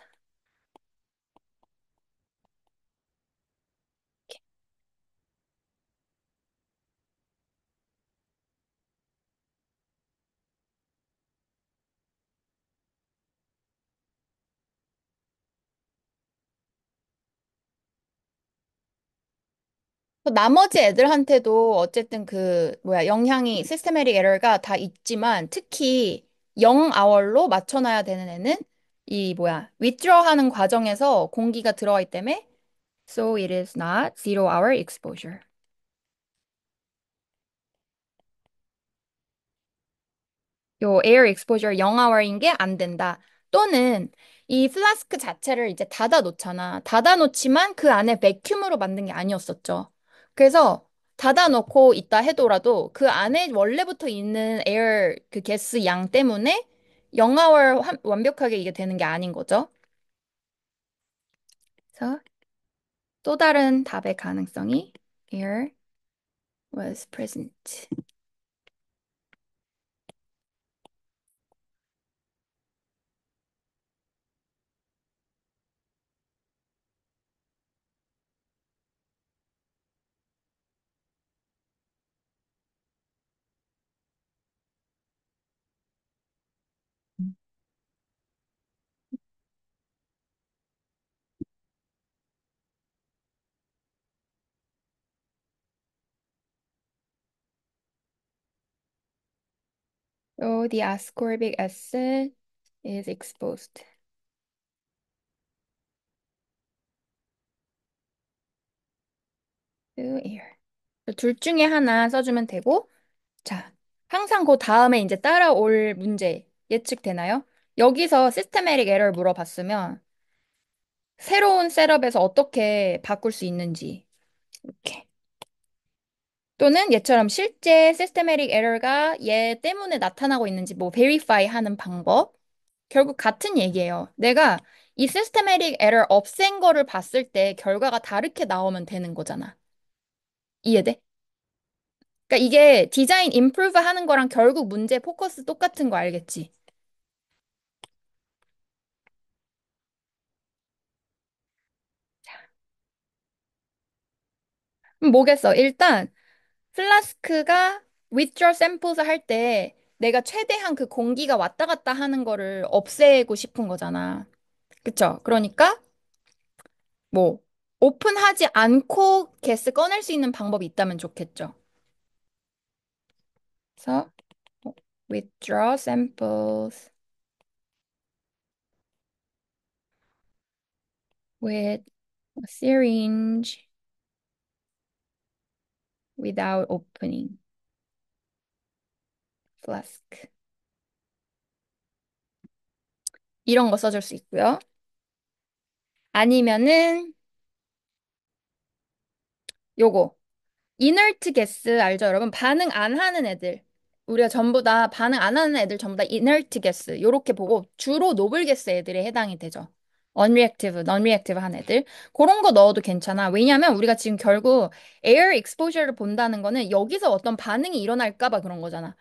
또 나머지 애들한테도 어쨌든 그 뭐야 영향이 시스테메릭 에러가 다 있지만 특히 0 hour로 맞춰놔야 되는 애는 이 뭐야 withdraw 하는 과정에서 공기가 들어가 있기 때문에 so it is not 0 hour exposure. 요 에어 익스포저 0 hour인 게 안 된다. 또는 이 플라스크 자체를 이제 닫아 놓잖아. 닫아 놓지만 그 안에 백큐으로 만든 게 아니었었죠. 그래서 닫아 놓고 있다 해도라도 그 안에 원래부터 있는 에어 그 가스 양 때문에 0 hour 완벽하게 이게 되는 게 아닌 거죠. 그래서 또 다른 답의 가능성이 air was present. So the ascorbic acid is exposed to air. 둘 중에 하나 써주면 되고, 자, 항상 그 다음에 이제 따라올 문제 예측되나요? 여기서 시스테매틱 에러를 물어봤으면 새로운 셋업에서 어떻게 바꿀 수 있는지 이렇게. 또는 얘처럼 실제 시스테매틱 에러가 얘 때문에 나타나고 있는지 뭐 베리파이 하는 방법. 결국 같은 얘기예요. 내가 이 시스테매틱 에러 없앤 거를 봤을 때 결과가 다르게 나오면 되는 거잖아. 이해돼? 그러니까 이게 디자인 임프루브 하는 거랑 결국 문제 포커스 똑같은 거 알겠지? 뭐겠어? 일단 플라스크가 withdraw samples 할 때 내가 최대한 그 공기가 왔다 갔다 하는 거를 없애고 싶은 거잖아. 그쵸? 그러니까 뭐 오픈하지 않고 게스 꺼낼 수 있는 방법이 있다면 좋겠죠. 그래서 뭐, withdraw samples with a syringe without opening flask. 이런 거 써줄 수 있고요. 아니면은 요거 이너트 게스 알죠, 여러분? 반응 안 하는 애들. 우리가 전부 다 반응 안 하는 애들 전부 다 이너트 게스. 요렇게 보고 주로 노블 게스 애들에 해당이 되죠. unreactive, non-reactive 한 애들. 그런 거 넣어도 괜찮아. 왜냐면 우리가 지금 결국 air exposure를 본다는 거는 여기서 어떤 반응이 일어날까 봐 그런 거잖아.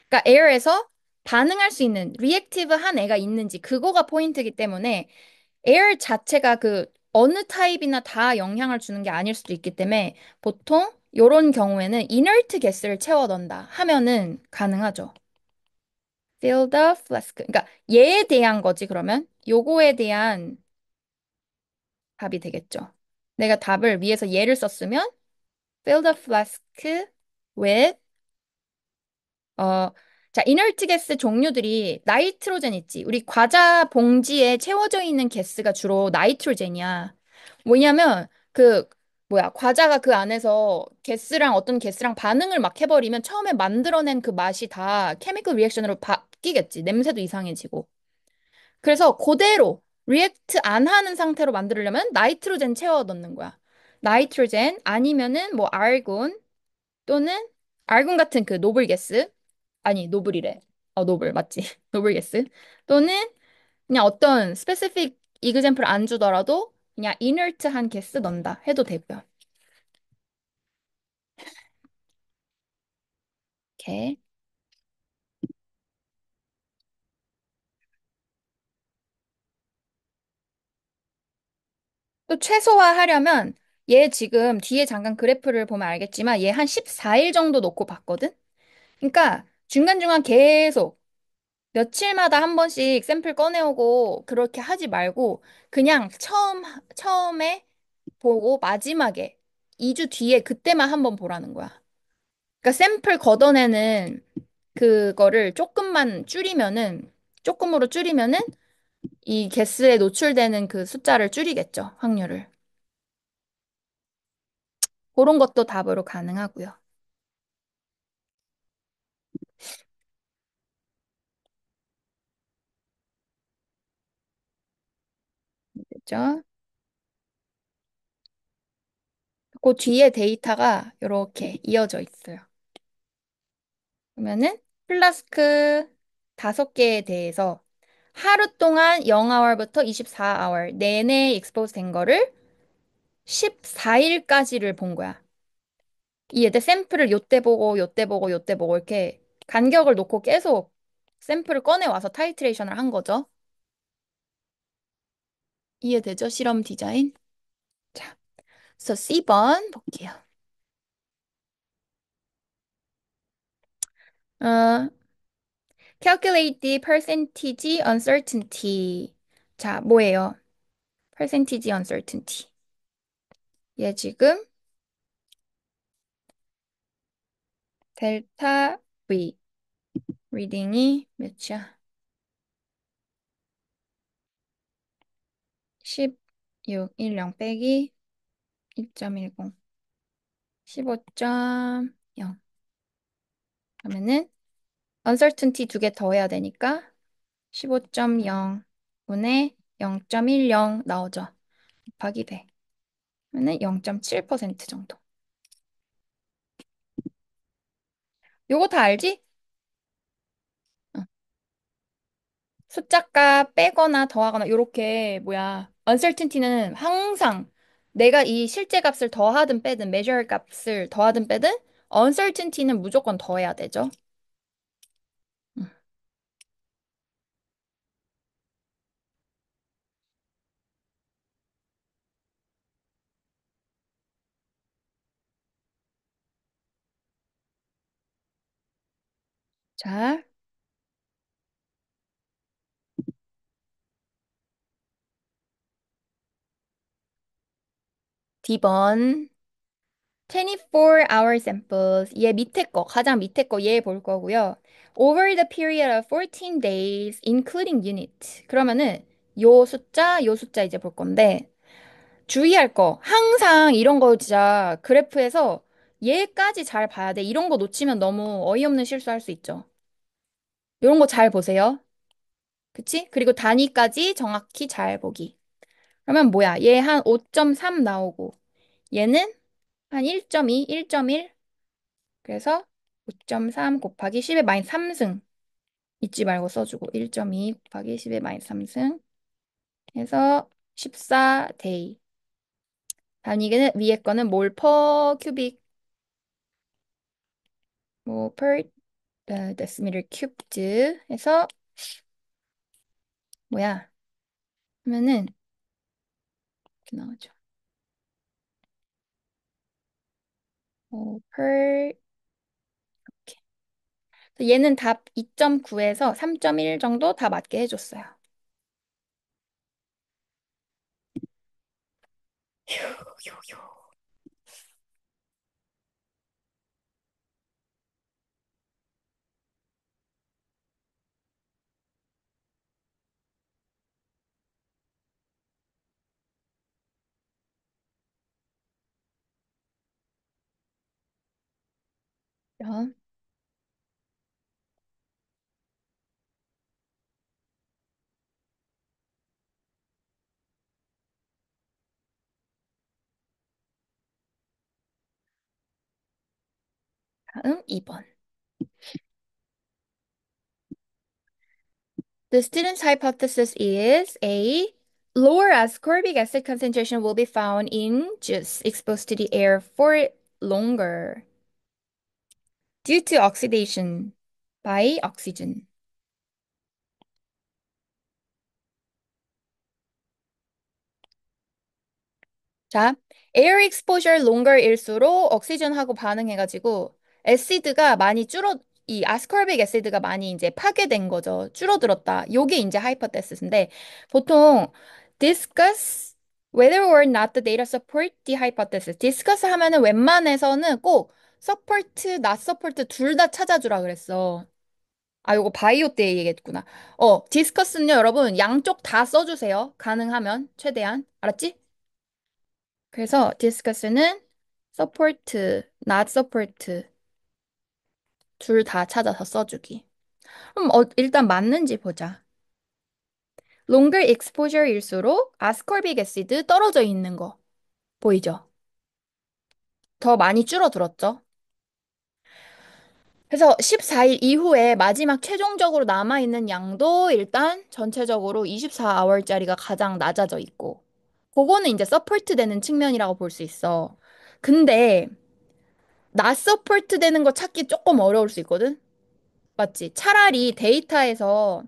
그러니까 air에서 반응할 수 있는 reactive 한 애가 있는지 그거가 포인트이기 때문에 에어 자체가 그 어느 타입이나 다 영향을 주는 게 아닐 수도 있기 때문에 보통 이런 경우에는 inert gas를 채워 넣는다 하면은 가능하죠. Fill the flask. 그러니까 얘에 대한 거지 그러면 요거에 대한 답이 되겠죠. 내가 답을 위에서 얘를 썼으면 fill the flask with 자, 이너트 가스 종류들이 나이트로젠 있지. 우리 과자 봉지에 채워져 있는 가스가 주로 나이트로젠이야. 뭐냐면 과자가 그 안에서 가스랑 어떤 가스랑 반응을 막 해버리면 처음에 만들어낸 그 맛이 다 케미컬 리액션으로 바뀌겠지. 냄새도 이상해지고. 그래서 그대로 리액트 안 하는 상태로 만들려면 나이트로젠 채워 넣는 거야. 나이트로젠 아니면은 뭐 알곤 또는 알곤 같은 그 노블 가스. 아니, 노블이래. 노블, 맞지? 노블 게스. 또는 그냥 어떤 스페시픽 이그젬플 안 주더라도 그냥 이너트한 게스 넣는다 해도 되고요. 이렇게. 또 최소화하려면 얘 지금 뒤에 잠깐 그래프를 보면 알겠지만 얘 한 14일 정도 놓고 봤거든? 그러니까 중간중간 계속 며칠마다 한 번씩 샘플 꺼내오고 그렇게 하지 말고 그냥 처음에 보고 마지막에 2주 뒤에 그때만 한번 보라는 거야. 그러니까 샘플 걷어내는 그거를 조금으로 줄이면은 이 개수에 노출되는 그 숫자를 줄이겠죠, 확률을. 그런 것도 답으로 가능하고요. 그죠? 그 뒤에 데이터가 이렇게 이어져 있어요. 그러면은 플라스크 5개에 대해서 하루 동안 0아워부터 24아워 내내 익스포즈 된 거를 14일까지를 본 거야. 이 애들 샘플을 요때 보고 요때 보고 요때 보고 이렇게 간격을 놓고 계속 샘플을 꺼내 와서 타이트레이션을 한 거죠. 이해되죠? 실험 디자인. 자, 그래서 C번 볼게요. 어, calculate the percentage uncertainty. 자, 뭐예요? percentage uncertainty. 얘 지금 델타 V. 리딩이 몇이야? 16, 10 빼기 2.10. 15.0. 그러면은 uncertainty 두 개 더해야 되니까 15.0 분의 0.10 나오죠. 곱하기 100. 그러면 0.7% 정도. 요거 다 알지? 어. 숫자값 빼거나 더하거나 요렇게 뭐야. uncertainty는 항상 내가 이 실제 값을 더하든 빼든 measure 값을 더하든 빼든 uncertainty는 무조건 더해야 되죠. 음. 자, D번 24-hour samples. 얘 밑에 거, 가장 밑에 거 얘 볼 거고요. Over the period of 14 days, including unit. 그러면은 요 숫자 이제 볼 건데 주의할 거. 항상 이런 거 진짜 그래프에서 얘까지 잘 봐야 돼. 이런 거 놓치면 너무 어이없는 실수할 수 있죠. 이런 거 잘 보세요. 그치? 그리고 단위까지 정확히 잘 보기. 그러면 뭐야? 얘 한 5.3 나오고 얘는 한 1.2, 1.1. 그래서 5.3 곱하기 10의 마이너스 3승. 잊지 말고 써주고 1.2 곱하기 10의 마이너스 3승 해서 14데이. 단위는 위에 거는 몰 퍼 큐빅 뭐 per 데시미터 큐브드 해서 뭐야 하면은 이렇게 나오죠. per 이렇게. 그래서 얘는 답 2.9에서 3.1 정도 다 맞게 해줬어요. 휴. 다음 2번. The student's hypothesis is A. Lower ascorbic acid concentration will be found in juice exposed to the air for longer due to oxidation by oxygen. 자, air exposure longer일수록 옥시전하고 반응해가지고 애시드가 많이 이 아스corbic 애시드가 많이 이제 파괴된 거죠. 줄어들었다. 요게 이제 hypothesis인데 보통 discuss whether or not the data support the hypothesis. discuss 하면은 웬만해서는 꼭 support, not support 둘 다 찾아주라 그랬어. 아, 요거 바이오 때 얘기했구나. discuss는요, 여러분 양쪽 다 써주세요. 가능하면 최대한. 알았지? 그래서 discuss는 support, not support 둘 다 찾아서 써주기. 그럼 일단 맞는지 보자. longer exposure일수록 ascorbic acid 떨어져 있는 거 보이죠? 더 많이 줄어들었죠? 그래서 14일 이후에 마지막 최종적으로 남아있는 양도 일단 전체적으로 24hour짜리가 가장 낮아져 있고 그거는 이제 서포트 되는 측면이라고 볼 수 있어. 근데 나 서포트 되는 거 찾기 조금 어려울 수 있거든? 맞지? 차라리 데이터에서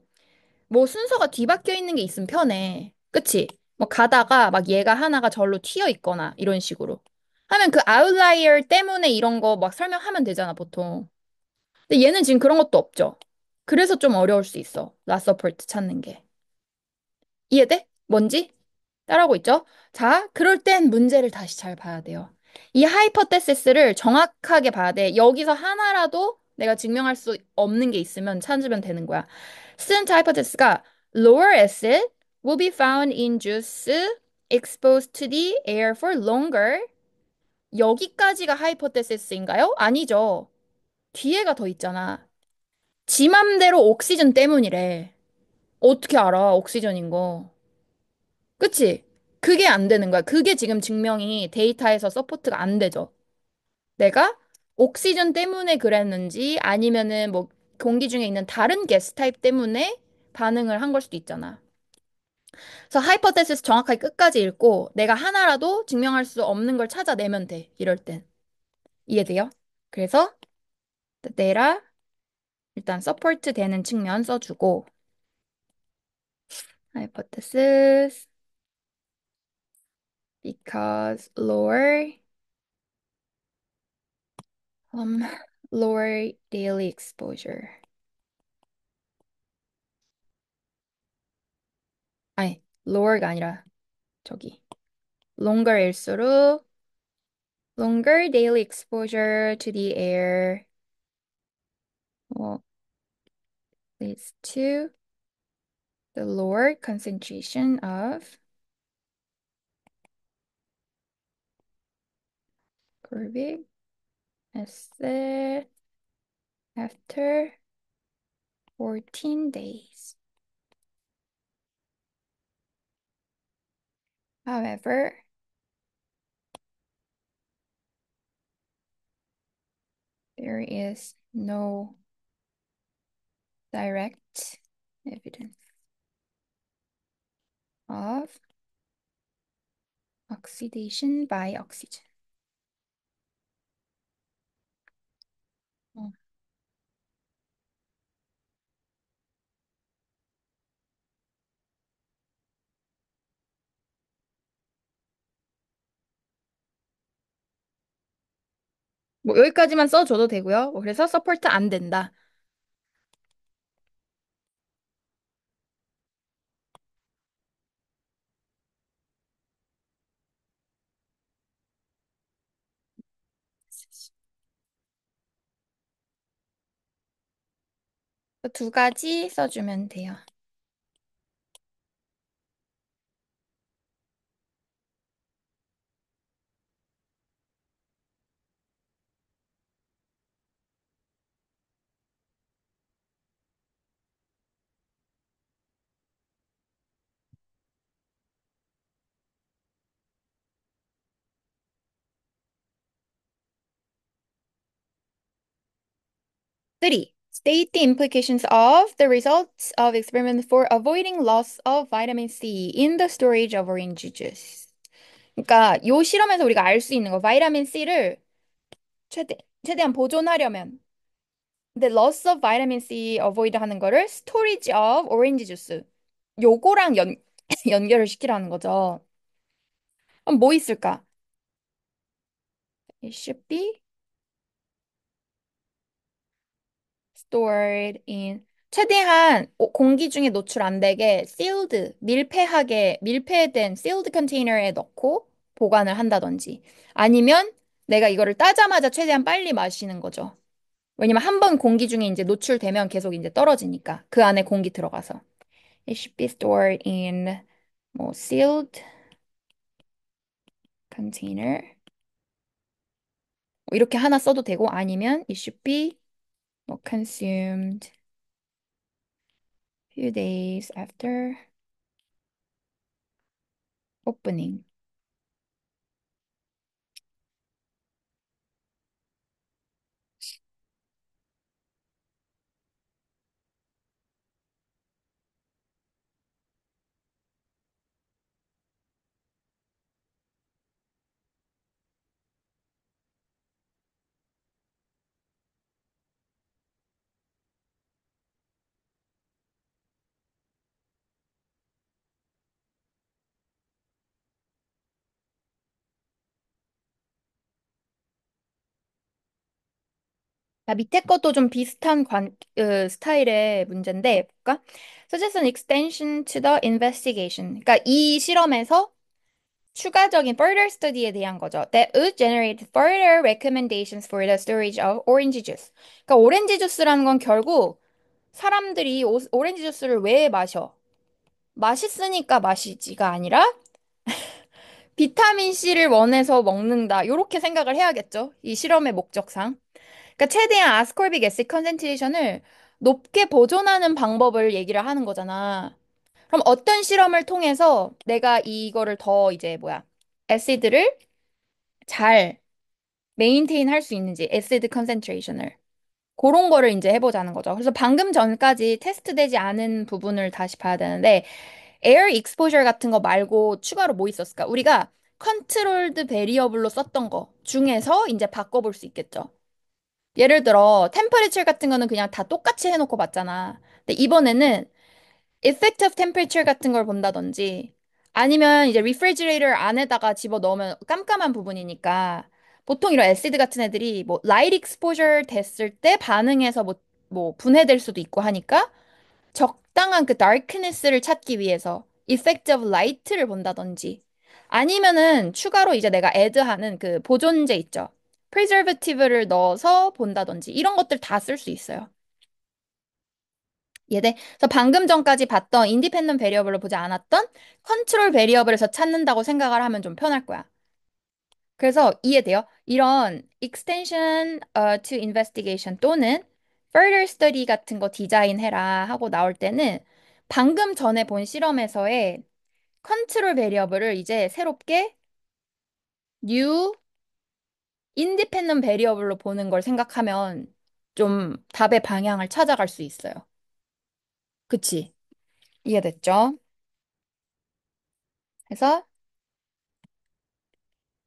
뭐 순서가 뒤바뀌어 있는 게 있으면 편해. 그치? 뭐 가다가 막 얘가 하나가 절로 튀어 있거나 이런 식으로. 하면 그 아웃라이어 때문에 이런 거 막 설명하면 되잖아, 보통. 근데 얘는 지금 그런 것도 없죠. 그래서 좀 어려울 수 있어. 라서포트 찾는 게. 이해돼? 뭔지? 따라하고 있죠? 자, 그럴 땐 문제를 다시 잘 봐야 돼요. 이 하이퍼테시스를 정확하게 봐야 돼. 여기서 하나라도 내가 증명할 수 없는 게 있으면 찾으면 되는 거야. student hypothesis가 lower acid will be found in juice exposed to the air for longer. 여기까지가 hypothesis인가요? 아니죠. 뒤에가 더 있잖아. 지 맘대로 옥시전 때문이래. 어떻게 알아, 옥시전인 거. 그치? 그게 안 되는 거야. 그게 지금 증명이 데이터에서 서포트가 안 되죠. 내가 옥시전 때문에 그랬는지 아니면은 뭐 공기 중에 있는 다른 가스 타입 때문에 반응을 한 걸 수도 있잖아. 그래서 하이퍼테시스 정확하게 끝까지 읽고 내가 하나라도 증명할 수 없는 걸 찾아내면 돼. 이럴 땐. 이해돼요? 그래서 데이터 일단 서포트 되는 측면 써주고 hypothesis because um lower daily exposure. 아니, lower가 아니라 저기 longer일수록 longer daily exposure to the air leads to the lower concentration of ascorbic acid after 14 days. However, there is no direct evidence of oxidation by oxygen. 어, 뭐 여기까지만 써줘도 되고요. 그래서 서포트 안 된다. 두 가지 써주면 돼요. Three, state the implications of the results of experiment for avoiding loss of vitamin C in the storage of orange juice. 그러니까 요 실험에서 우리가 알 수 있는 거, 바이타민 C를 최대한 보존하려면 근데 loss of vitamin C avoid 하는 거를 storage of orange juice 요거랑 연결을 시키라는 거죠. 그럼 뭐 있을까? It should be stored in 최대한 공기 중에 노출 안 되게 sealed 밀폐된 sealed 컨테이너에 넣고 보관을 한다든지 아니면 내가 이거를 따자마자 최대한 빨리 마시는 거죠. 왜냐면 한 번 공기 중에 이제 노출되면 계속 이제 떨어지니까 그 안에 공기 들어가서 it should be stored in 뭐 sealed container 뭐 이렇게 하나 써도 되고 아니면 it should be 뭐 consumed few days after opening. 자, 밑에 것도 좀 비슷한 스타일의 문제인데, 볼까? Suggest an extension to the investigation. 그러니까 이 실험에서 추가적인 further study에 대한 거죠. That would generate further recommendations for the storage of orange juice. 그러니까 오렌지 주스라는 건 결국 사람들이 오렌지 주스를 왜 마셔? 맛있으니까 마시지가 아니라 비타민 C를 원해서 먹는다. 이렇게 생각을 해야겠죠. 이 실험의 목적상. 그러니까 최대한 아스코르빅 애시드 컨센트레이션을 높게 보존하는 방법을 얘기를 하는 거잖아. 그럼 어떤 실험을 통해서 내가 이거를 더 이제 뭐야? 애시드를 잘 메인테인 할 수 있는지, 애시드 컨센트레이션을. 그런 거를 이제 해보자는 거죠. 그래서 방금 전까지 테스트되지 않은 부분을 다시 봐야 되는데, 에어 익스포저 같은 거 말고 추가로 뭐 있었을까? 우리가 컨트롤드 베리어블로 썼던 거 중에서 이제 바꿔볼 수 있겠죠. 예를 들어, 템퍼레처 같은 거는 그냥 다 똑같이 해놓고 봤잖아. 근데 이번에는 effect of temperature 같은 걸 본다든지 아니면 이제 refrigerator 안에다가 집어 넣으면 깜깜한 부분이니까 보통 이런 애시드 같은 애들이 뭐 light exposure 됐을 때 반응해서 뭐 분해될 수도 있고 하니까 적당한 그 darkness를 찾기 위해서 effect of light를 본다든지 아니면은 추가로 이제 내가 add하는 그 보존제 있죠. preservative를 넣어서 본다든지 이런 것들 다 쓸 수 있어요. 얘네. 그래서 방금 전까지 봤던 인디펜던트 베리어블로 보지 않았던 컨트롤 베리어블에서 찾는다고 생각을 하면 좀 편할 거야. 그래서 이해돼요? 이런 extension to investigation 또는 further study 같은 거 디자인해라 하고 나올 때는 방금 전에 본 실험에서의 컨트롤 베리어블을 이제 새롭게 new independent 베리어블로 보는 걸 생각하면 좀 답의 방향을 찾아갈 수 있어요. 그치? 이해됐죠? 그래서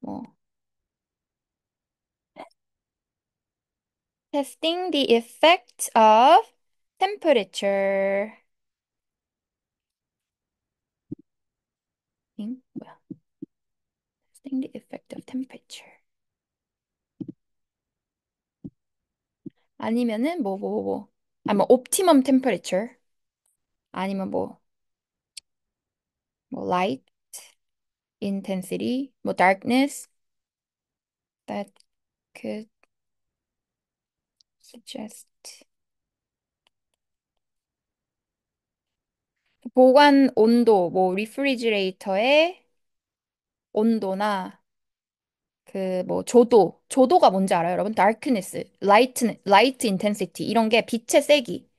뭐 testing the effect of temperature. 뭐야? testing the effect of temperature. 아니면은 아니면 optimum temperature. 아니면 뭐 light intensity, 뭐 darkness that could suggest. 보관 온도, 뭐 리프리지레이터의 온도나 그 뭐 조도가 뭔지 알아요, 여러분? darkness, light intensity 이런 게 빛의 세기.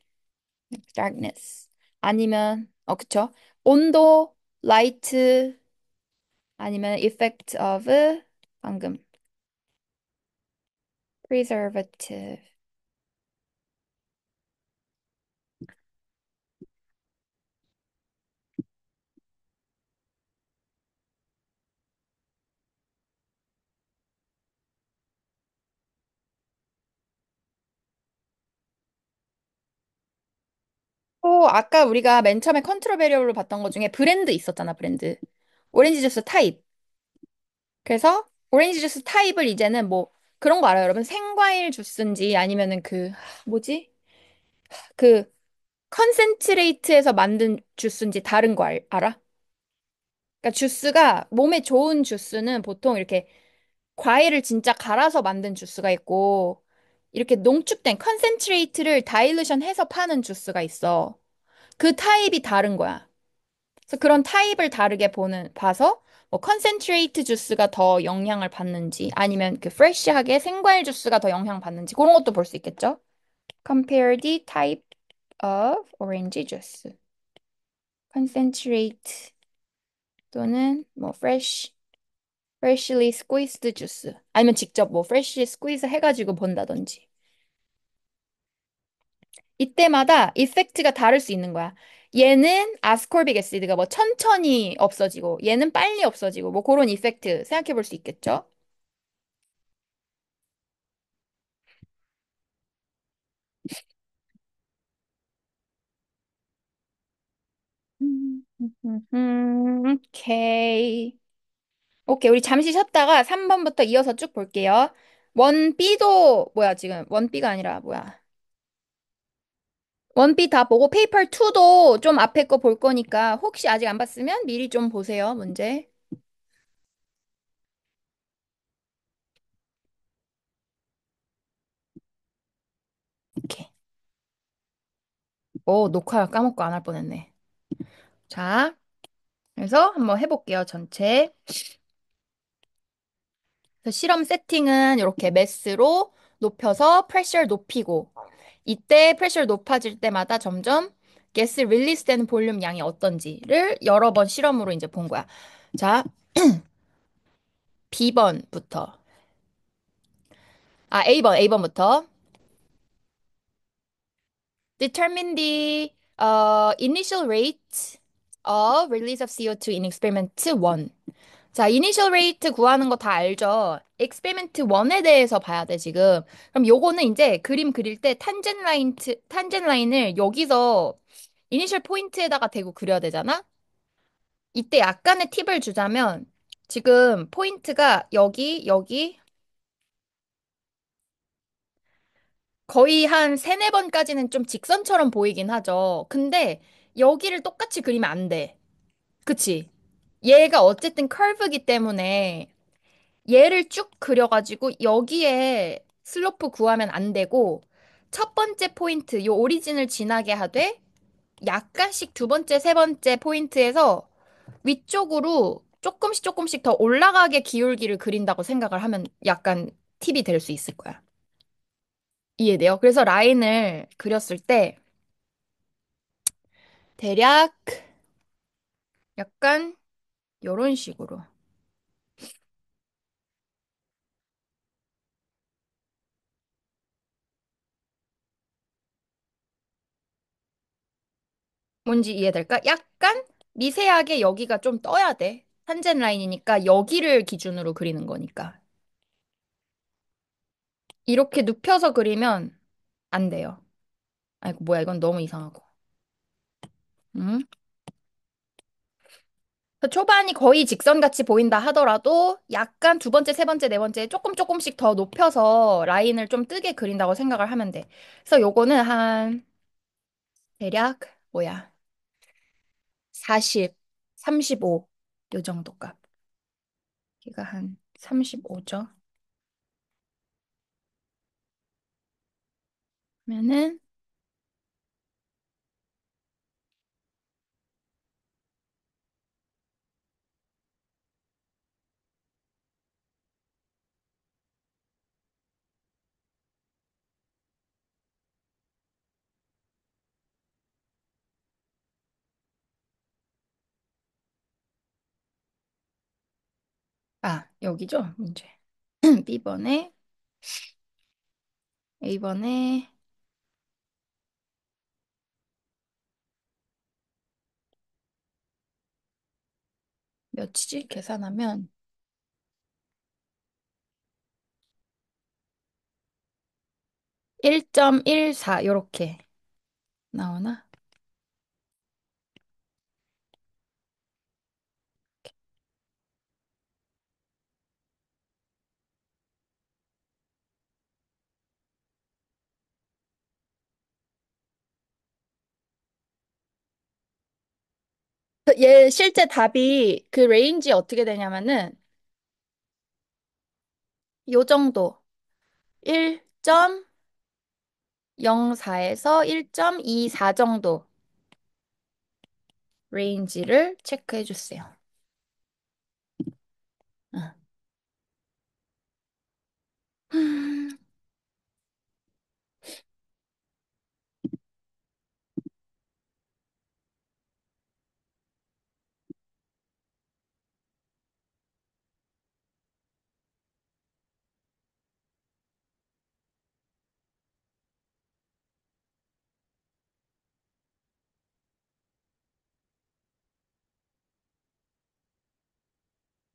darkness. 아니면, 그쵸. 온도, light, 아니면 effect of, 방금, preservative. 또, 아까 우리가 맨 처음에 컨트롤 베리어블로 봤던 것 중에 브랜드 있었잖아, 브랜드. 오렌지 주스 타입. 그래서, 오렌지 주스 타입을 이제는 뭐, 그런 거 알아요, 여러분? 생과일 주스인지 아니면은 뭐지? 그, 컨센트레이트에서 만든 주스인지 다른 거 알아? 그러니까 주스가 몸에 좋은 주스는 보통 이렇게 과일을 진짜 갈아서 만든 주스가 있고, 이렇게 농축된 컨센트레이트를 다일루션 해서 파는 주스가 있어. 그 타입이 다른 거야. 그래서 그런 타입을 다르게 봐서, 뭐, 컨센트레이트 주스가 더 영향을 받는지, 아니면 그 프레쉬하게 생과일 주스가 더 영향 받는지, 그런 것도 볼 수 있겠죠? Compare the type of orange juice. concentrate 또는 뭐, freshly squeezed juice. 아니면 직접 뭐, freshly squeeze 해가지고 본다든지. 이때마다 이펙트가 다를 수 있는 거야. 얘는 아스콜빅 애시드가 뭐 천천히 없어지고 얘는 빨리 없어지고 뭐 그런 이펙트 생각해 볼 수 있겠죠? 오케이. 오케이. 우리 잠시 쉬었다가 3번부터 이어서 쭉 볼게요. 원 B도 뭐야 지금 원 B가 아니라 뭐야? 원 B 다 보고 페이퍼 2도 좀 앞에 거 볼 거니까 혹시 아직 안 봤으면 미리 좀 보세요. 문제. 녹화 까먹고 안 할 뻔했네. 자, 그래서 한번 해볼게요, 전체. 그래서 실험 세팅은 이렇게 매스로 높여서 프레셔를 높이고, 이때 프레셔를 높아질 때마다 점점 가스 릴리스 되는 볼륨 양이 어떤지를 여러 번 실험으로 이제 본 거야. 자, B번부터. A번부터. Determine the initial rate of release of CO2 in experiment 1. 자, 이니셜 레이트 구하는 거 다 알죠? 익스페리먼트 1에 대해서 봐야 돼, 지금. 그럼 요거는 이제 그림 그릴 때 탄젠 라인을 여기서 이니셜 포인트에다가 대고 그려야 되잖아? 이때 약간의 팁을 주자면 지금 포인트가 여기 거의 한 세네 번까지는 좀 직선처럼 보이긴 하죠. 근데 여기를 똑같이 그리면 안 돼. 그치? 얘가 어쨌든 커브이기 때문에 얘를 쭉 그려가지고 여기에 슬로프 구하면 안 되고 첫 번째 포인트, 요 오리진을 지나게 하되 약간씩 두 번째, 세 번째 포인트에서 위쪽으로 조금씩 더 올라가게 기울기를 그린다고 생각을 하면 약간 팁이 될 수 있을 거야. 이해돼요? 그래서 라인을 그렸을 때 대략 약간 요런 식으로. 뭔지 이해될까? 약간 미세하게 여기가 좀 떠야 돼. 탄젠 라인이니까 여기를 기준으로 그리는 거니까. 이렇게 눕혀서 그리면 안 돼요. 아이고, 뭐야, 이건 너무 이상하고. 음? 그래서 초반이 거의 직선같이 보인다 하더라도 약간 두 번째, 세 번째, 네 번째 조금씩 더 높여서 라인을 좀 뜨게 그린다고 생각을 하면 돼. 그래서 요거는 한 대략 뭐야? 40, 35, 요 정도 값. 얘가 한 35죠. 그러면은 여기죠, 문제. B번에, A번에 몇이지? 계산하면 1.14 요렇게 나오나? 얘 실제 답이 그 레인지 어떻게 되냐면은 요 정도 1.04에서 1.24 정도 레인지를 체크해 주세요. 응.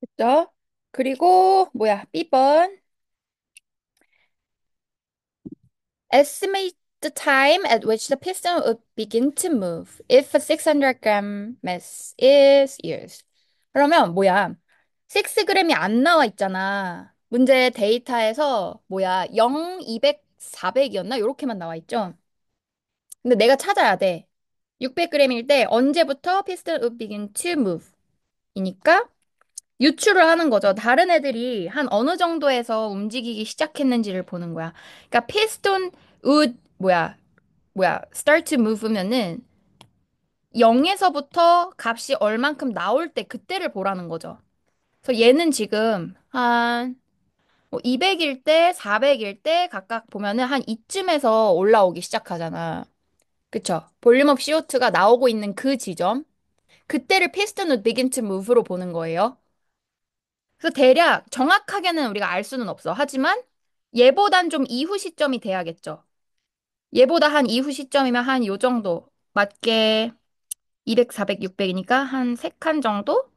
됐죠? 그리고 뭐야? B번 Estimate the time at which the piston would begin to move if a 600g mass is used. 그러면 뭐야? 6g이 안 나와 있잖아. 문제 데이터에서 뭐야? 0, 200, 400이었나? 요렇게만 나와 있죠? 근데 내가 찾아야 돼. 600g일 때 언제부터 piston would begin to move? 이니까 유추를 하는 거죠. 다른 애들이 한 어느 정도에서 움직이기 시작했는지를 보는 거야. 그러니까 피스톤 would 뭐야? start to move면은 0에서부터 값이 얼만큼 나올 때 그때를 보라는 거죠. 그래서 얘는 지금 한 200일 때, 400일 때 각각 보면은 한 이쯤에서 올라오기 시작하잖아. 그쵸? 볼륨 업 CO2가 나오고 있는 그 지점. 그때를 piston would begin to move로 보는 거예요. 그래서 대략 정확하게는 우리가 알 수는 없어. 하지만 얘보단 좀 이후 시점이 돼야겠죠. 얘보다 한 이후 시점이면 한 요 정도. 맞게 200, 400, 600이니까 한 3칸 정도?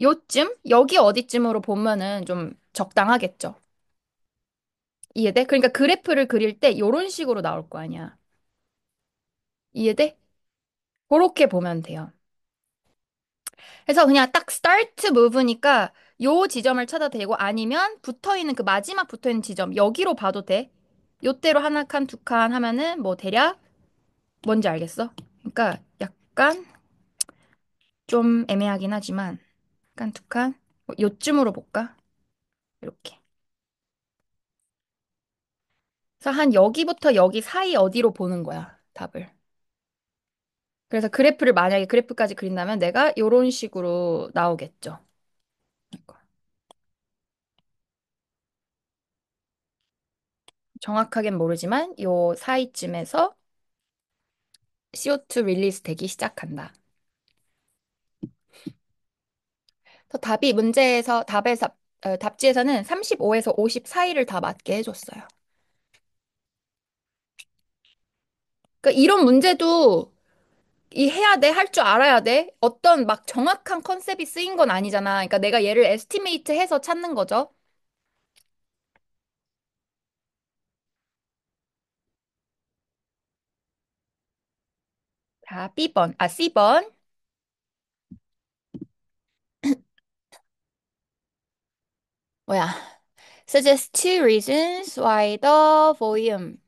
요쯤? 여기 어디쯤으로 보면은 좀 적당하겠죠. 이해돼? 그러니까 그래프를 그릴 때 요런 식으로 나올 거 아니야. 이해돼? 그렇게 보면 돼요. 그래서 그냥 딱 start move니까 요 지점을 찾아도 되고 아니면 붙어 있는 그 마지막 붙어 있는 지점 여기로 봐도 돼. 요때로 하나 칸, 두 칸 하면은 뭐 대략 뭔지 알겠어? 그러니까 약간 좀 애매하긴 하지만 약간 두 칸, 뭐 요쯤으로 볼까? 이렇게. 그래서 한 여기부터 여기 사이 어디로 보는 거야, 답을. 그래서 그래프를 만약에 그래프까지 그린다면 내가 요런 식으로 나오겠죠. 정확하게는 모르지만 요 사이쯤에서 CO2 릴리스 되기 시작한다. 그래서 답이 문제에서 답지에서는 35에서 50 사이를 다 맞게 해줬어요. 그러니까 이런 문제도 이 해야 돼, 할 줄 알아야 돼. 어떤 막 정확한 컨셉이 쓰인 건 아니잖아. 그러니까 내가 얘를 에스티메이트 해서 찾는 거죠. 자, C번. 뭐야? Suggest two reasons why the volume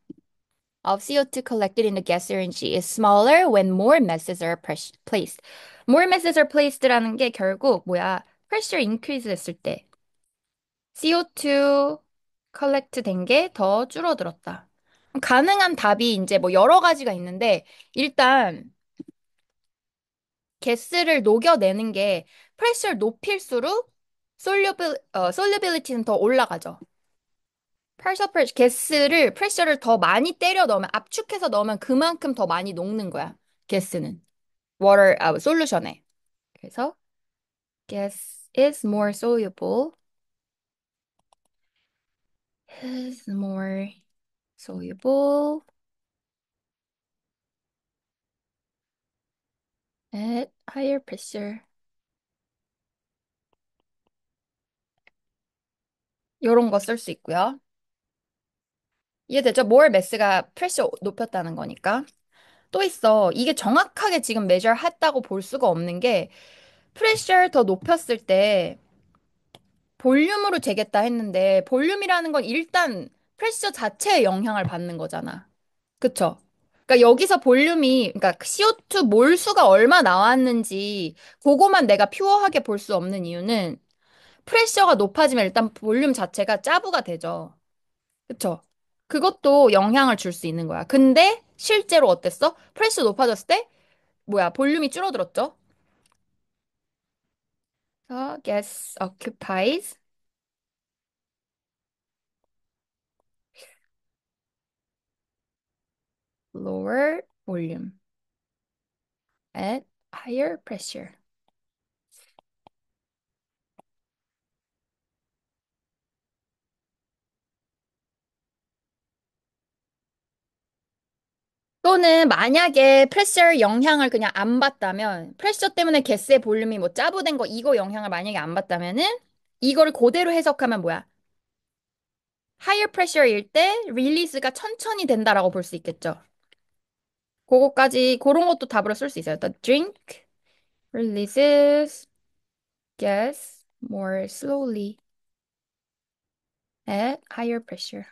of CO2 collected in the gas syringe is smaller when more masses are placed. More masses are placed라는 게 결국 뭐야? pressure increase 했을 때 CO2 collect 된 게 더 줄어들었다. 가능한 답이 이제 뭐 여러 가지가 있는데 일단 가스를 녹여내는 게 프레셔를 높일수록 솔루빌리티는 더 올라가죠. 가스를 프레셔를 더 많이 때려 넣으면 압축해서 넣으면 그만큼 더 많이 녹는 거야. 가스는 솔루션에. 그래서 gas is more soluble is more soluble at higher pressure. 요런 거 쓸 수 있고요. 이해되죠? more mass가 프레셔 높였다는 거니까. 또 있어. 이게 정확하게 지금 메저 했다고 볼 수가 없는 게 프레셔를 더 높였을 때 볼륨으로 재겠다 했는데 볼륨이라는 건 일단 프레셔 자체에 영향을 받는 거잖아. 그쵸? 그러니까 여기서 볼륨이 그러니까 CO2 몰수가 얼마 나왔는지 그거만 내가 퓨어하게 볼 수 없는 이유는 프레셔가 높아지면 일단 볼륨 자체가 짜부가 되죠. 그쵸? 그것도 영향을 줄 수 있는 거야. 근데 실제로 어땠어? 프레셔 높아졌을 때 볼륨이 줄어들었죠? gas occupies lower volume at higher pressure. 또는 만약에 프레셔 영향을 그냥 안 받다면 프레셔 때문에 가스의 볼륨이 뭐 짜부된 거 이거 영향을 만약에 안 받다면은 이거를 그대로 해석하면 뭐야? higher pressure일 때 릴리스가 천천히 된다라고 볼 수 있겠죠. 그거까지 그런 것도 답으로 쓸 수 있어요. The drink releases gas more slowly at higher pressure.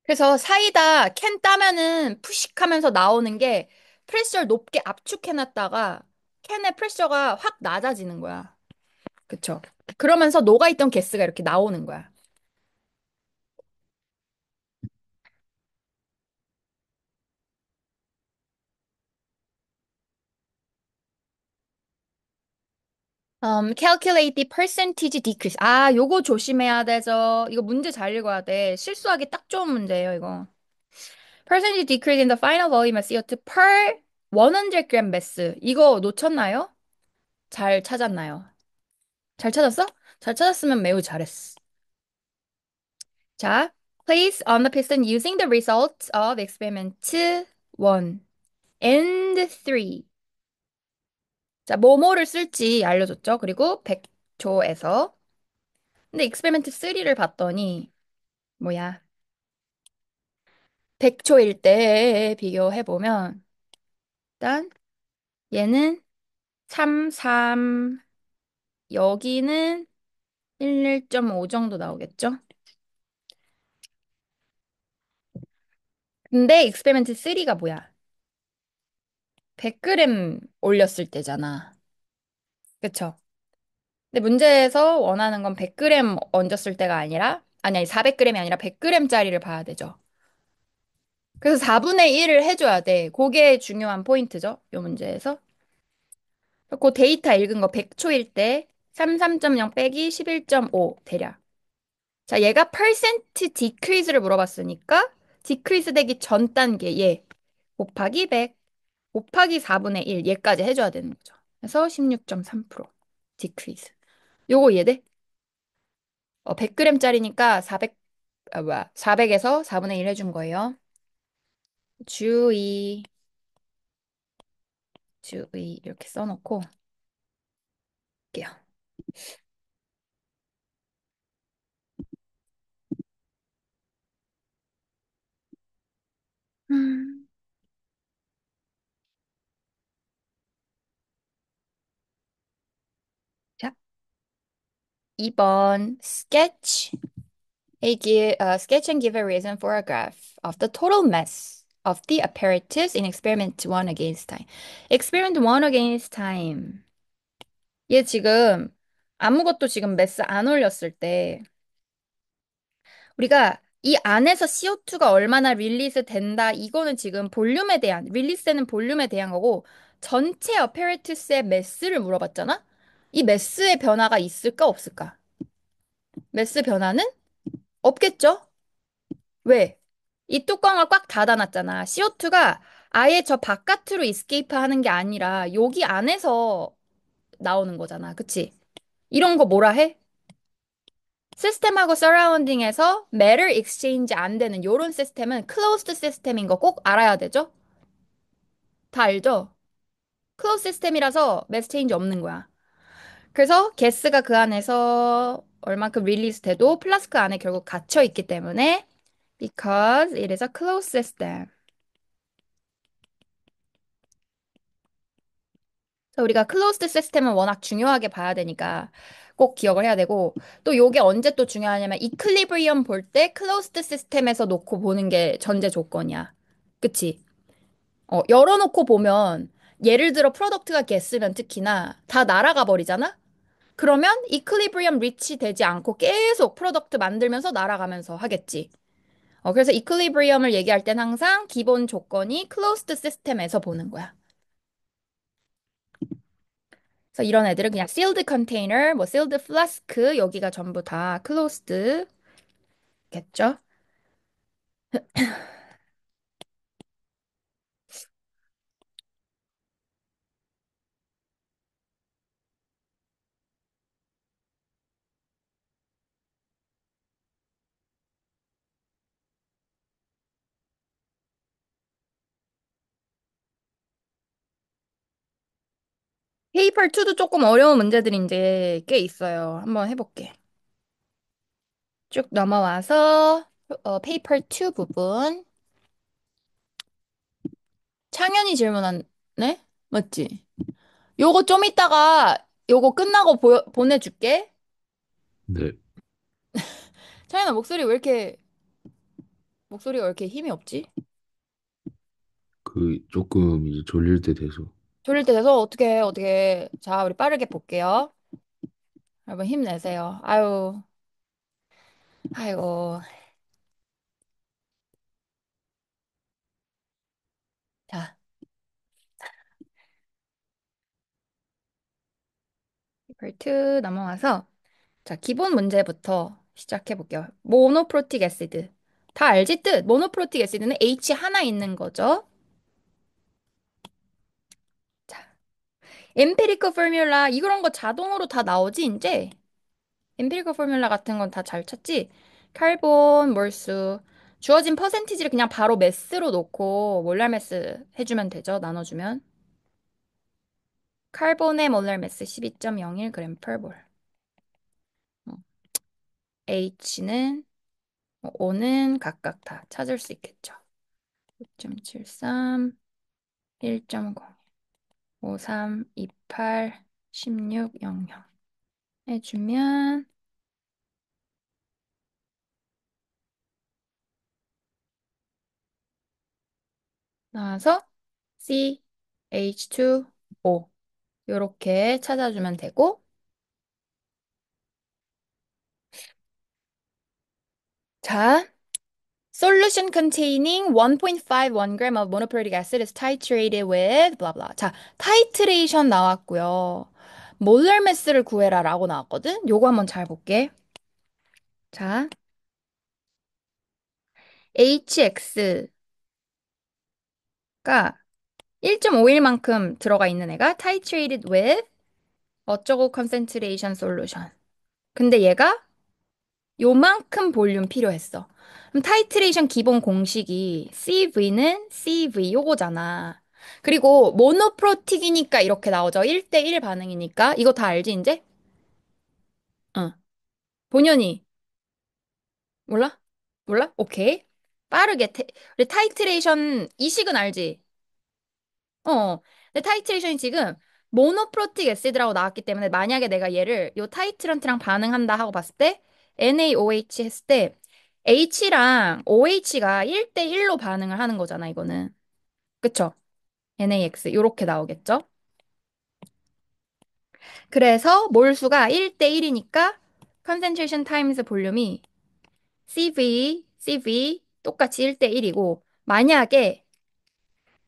그래서 사이다 캔 따면은 푸식하면서 나오는 게 프레셔를 높게 압축해놨다가 캔의 프레셔가 확 낮아지는 거야. 그쵸? 그러면서 녹아있던 가스가 이렇게 나오는 거야. Calculate the percentage decrease. 아, 요거 조심해야 되죠. 이거 문제 잘 읽어야 돼. 실수하기 딱 좋은 문제예요, 이거. Percentage decrease in the final volume of CO2 per 100g mass. 이거 놓쳤나요? 잘 찾았나요? 잘 찾았어? 잘 찾았으면 매우 잘했어. 자, place on the piston using the results of experiment 1 and 3. 자, 뭐뭐를 쓸지 알려줬죠. 그리고 100초에서. 근데 experiment 3를 봤더니 뭐야? 100초일 때 비교해보면 일단 얘는 3, 3, 여기는 1.5 정도 나오겠죠? 근데 익스페리멘트 3가 뭐야? 100g 올렸을 때잖아. 그쵸? 근데 문제에서 원하는 건 100g 얹었을 때가 아니라, 아니, 400g이 아니라 100g짜리를 봐야 되죠. 그래서 4분의 1을 해줘야 돼. 그게 중요한 포인트죠. 이 문제에서. 그 데이터 읽은 거 100초일 때 33.0 빼기 11.5 대략. 자, 얘가 percent decrease를 물어봤으니까 decrease 되기 전 단계 얘 곱하기 100 곱하기 4분의 1 얘까지 해줘야 되는 거죠. 그래서 16.3% decrease. 요거 이해돼? 100g짜리니까 400, 아, 뭐야, 400에서 4분의 1 해준 거예요. 주의, 주의 이렇게 써놓고 할게요. 음, 자, 2번 sketch. Sketch and give a reason for a graph of the total mass of the apparatus in experiment 1 against time. experiment 1 against time. 얘 지금 아무것도 지금 매스 안 올렸을 때 우리가 이 안에서 CO2가 얼마나 릴리스 된다. 이거는 지금 볼륨에 대한 릴리스되는 볼륨에 대한 거고 전체 어페레투스의 매스를 물어봤잖아. 이 매스의 변화가 있을까 없을까? 매스 변화는 없겠죠? 왜? 이 뚜껑을 꽉 닫아놨잖아. CO2가 아예 저 바깥으로 이스케이프 하는 게 아니라 여기 안에서 나오는 거잖아. 그치? 이런 거 뭐라 해? 시스템하고 서라운딩에서 매tter 익스체인지 안 되는 요런 시스템은 클로즈드 시스템인 거 꼭 알아야 되죠? 다 알죠? 클로즈 시스템이라서 매스 체인지 없는 거야. 그래서 가스가 그 안에서 얼만큼 릴리스 돼도 플라스크 안에 결국 갇혀 있기 때문에 because it is a closed system. 그래서 우리가 클로즈드 시스템은 워낙 중요하게 봐야 되니까 꼭 기억을 해야 되고 또 요게 언제 또 중요하냐면 이클리브리엄 볼 때 클로즈드 시스템에서 놓고 보는 게 전제 조건이야. 그치? 열어놓고 보면 예를 들어 프로덕트가 개쓰면 특히나 다 날아가 버리잖아? 그러면 이클리브리엄 리치 되지 않고 계속 프로덕트 만들면서 날아가면서 하겠지. 그래서 이클리브리엄을 얘기할 땐 항상 기본 조건이 클로즈드 시스템에서 보는 거야. 그래서 이런 애들은 그냥 sealed container, 뭐 sealed flask 여기가 전부 다 closed겠죠? 페이퍼 2도 조금 어려운 문제들이 이제 꽤 있어요. 한번 해볼게. 쭉 넘어와서 페이퍼 2 부분. 창현이 질문하네? 맞지? 요거 좀 이따가 요거 끝나고 보내줄게. 네, 창현아 목소리가 왜 이렇게 힘이 없지? 그 조금 이제 졸릴 때 돼서 졸릴 때 돼서 어떻게 자, 우리 빠르게 볼게요. 여러분 힘내세요. 아유, 아이고. 자, 파트 넘어가서 자, 기본 문제부터 시작해 볼게요. 모노프로틱 애시드. 다 알지 뜻? 모노프로틱 애시드는 H 하나 있는 거죠. 자, 엠피리컬 포뮬라 이런 거 자동으로 다 나오지 이제? 엠피리컬 포뮬라 같은 건 다 잘 찾지? 칼본, 몰수. 주어진 퍼센티지를 그냥 바로 매스로 놓고 몰랄 매스 해주면 되죠. 나눠주면. 칼본의 몰랄 매스 12.01g per 몰. H는 O는 각각 다 찾을 수 있겠죠. 5.73, 1.0, 53, 28, 16, 00 해주면 나와서 C, H2O 이렇게 찾아주면 되고 자, solution containing 1.51 gram of monoprotic acid is titrated with blah blah. 자, 타이트레이션 나왔고요. 몰랄 매스를 구해라라고 나왔거든. 요거 한번 잘 볼게. 자, HX가 1.51만큼 들어가 있는 애가 titrated with 어쩌고 concentration solution. 근데 얘가 요만큼 볼륨 필요했어. 그럼 타이트레이션 기본 공식이 CV는 CV 요거잖아. 그리고 모노프로틱이니까 이렇게 나오죠. 1대1 반응이니까. 이거 다 알지, 이제? 응. 본연이. 몰라? 몰라? 오케이. 빠르게. 우리 타이트레이션 이식은 알지? 어. 근데 타이트레이션이 지금 모노프로틱 애시드라고 나왔기 때문에 만약에 내가 얘를 요 타이트런트랑 반응한다 하고 봤을 때 NaOH 했을 때 H랑 OH가 1대1로 반응을 하는 거잖아, 이거는. 그쵸? NaX 요렇게 나오겠죠? 그래서 몰수가 1대1이니까 concentration times 볼륨이 CV 똑같이 1대1이고 만약에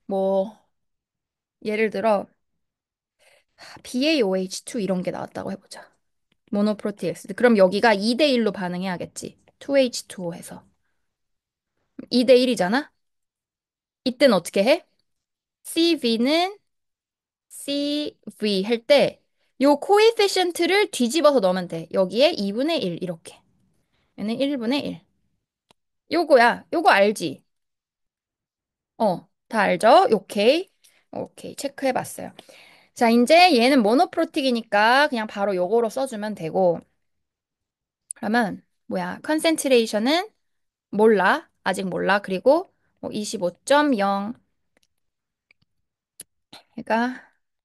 뭐 예를 들어 BaOH2 이런 게 나왔다고 해보자. 모노프로티엑스. 그럼 여기가 2대1로 반응해야겠지. 2H2O 해서. 2대1이잖아? 이땐 어떻게 해? CV는 CV 할 때, 요 코에피션트를 뒤집어서 넣으면 돼. 여기에 2분의 1, 이렇게. 얘는 1분의 1. 요거야. 요거 알지? 다 알죠? 오케이. 오케이. 체크해봤어요. 자, 이제 얘는 모노프로틱이니까 그냥 바로 요거로 써주면 되고. 그러면, 뭐야. 컨센트레이션은 몰라. 아직 몰라. 그리고 뭐 25.0 해가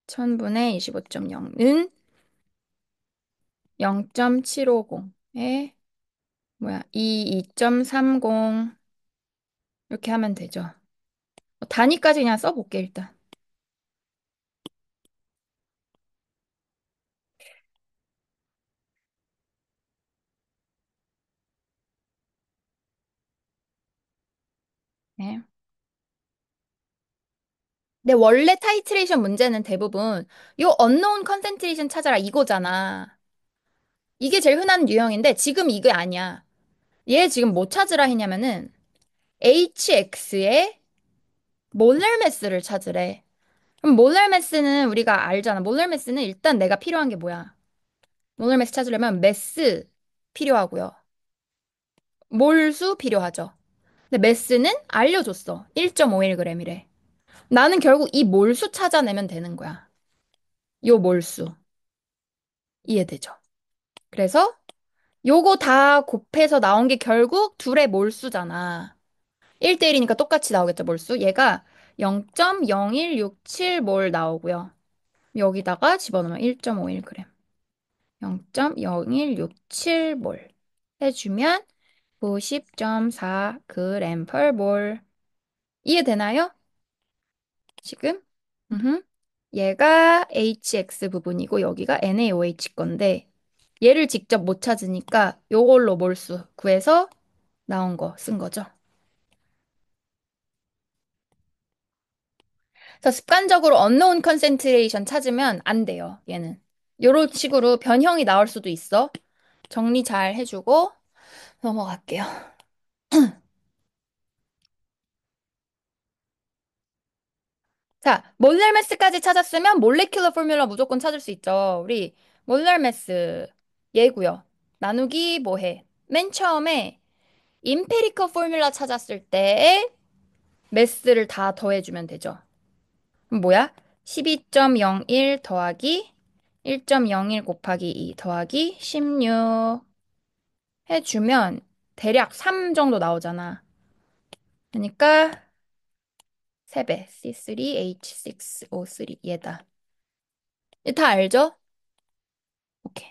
1000분의 25.0은 0.750에 뭐야 22.30 이렇게 하면 되죠. 단위까지 그냥 써볼게 일단. 네. 근데 원래 타이트레이션 문제는 대부분 요 unknown concentration 찾아라 이거잖아. 이게 제일 흔한 유형인데 지금 이게 아니야. 얘 지금 뭐 찾으라 했냐면은 HX의 몰랄 매스를 찾으래. 그럼 몰랄 매스는 우리가 알잖아. 몰랄 매스는 일단 내가 필요한 게 뭐야? 몰랄 매스 찾으려면 매스 필요하고요. 몰수 필요하죠. 근데 매스는 알려줬어. 1.51g이래. 나는 결국 이 몰수 찾아내면 되는 거야. 요 몰수. 이해되죠? 그래서 요거 다 곱해서 나온 게 결국 둘의 몰수잖아. 1대1이니까 똑같이 나오겠죠, 몰수. 얘가 0.0167몰 나오고요. 여기다가 집어넣으면 1.51g. 0.0167몰 해주면 90.4g per 몰. 이해되나요? 지금? 음흠. 얘가 HX 부분이고 여기가 NaOH 건데 얘를 직접 못 찾으니까 요걸로 몰수 구해서 나온 거 쓴 거죠. 그래서 습관적으로 unknown concentration 찾으면 안 돼요, 얘는. 요런 식으로 변형이 나올 수도 있어. 정리 잘 해주고 넘어갈게요. 자, 몰랄 매스까지 찾았으면 몰레큘러 포뮬러 무조건 찾을 수 있죠. 우리 몰랄 매스 얘고요. 나누기 뭐해? 맨 처음에 임페리컬 포뮬러 찾았을 때에 매스를 다 더해주면 되죠. 그럼 뭐야? 12.01 더하기 1.01 곱하기 2 더하기 16 해주면 대략 3 정도 나오잖아. 그러니까 3배 C3H6O3 얘다. 다 알죠? 오케이.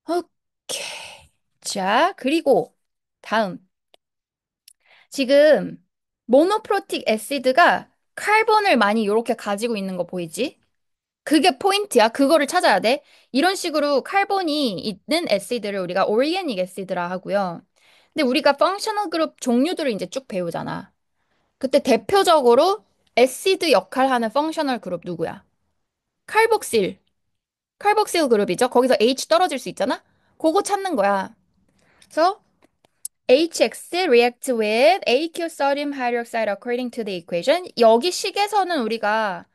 오케이. 자, 그리고 다음. 지금 모노프로틱 애시드가 카본을 많이 이렇게 가지고 있는 거 보이지? 그게 포인트야. 그거를 찾아야 돼. 이런 식으로 카본이 있는 애시드를 우리가 오르가닉 애시드라 하고요. 근데 우리가 펑셔널 그룹 종류들을 이제 쭉 배우잖아. 그때 대표적으로 애시드 역할하는 펑셔널 그룹 누구야? 칼복실. 칼복실 그룹이죠. 거기서 H 떨어질 수 있잖아. 그거 찾는 거야. 그래서 HX react with AQ sodium hydroxide according to the equation. 여기 식에서는 우리가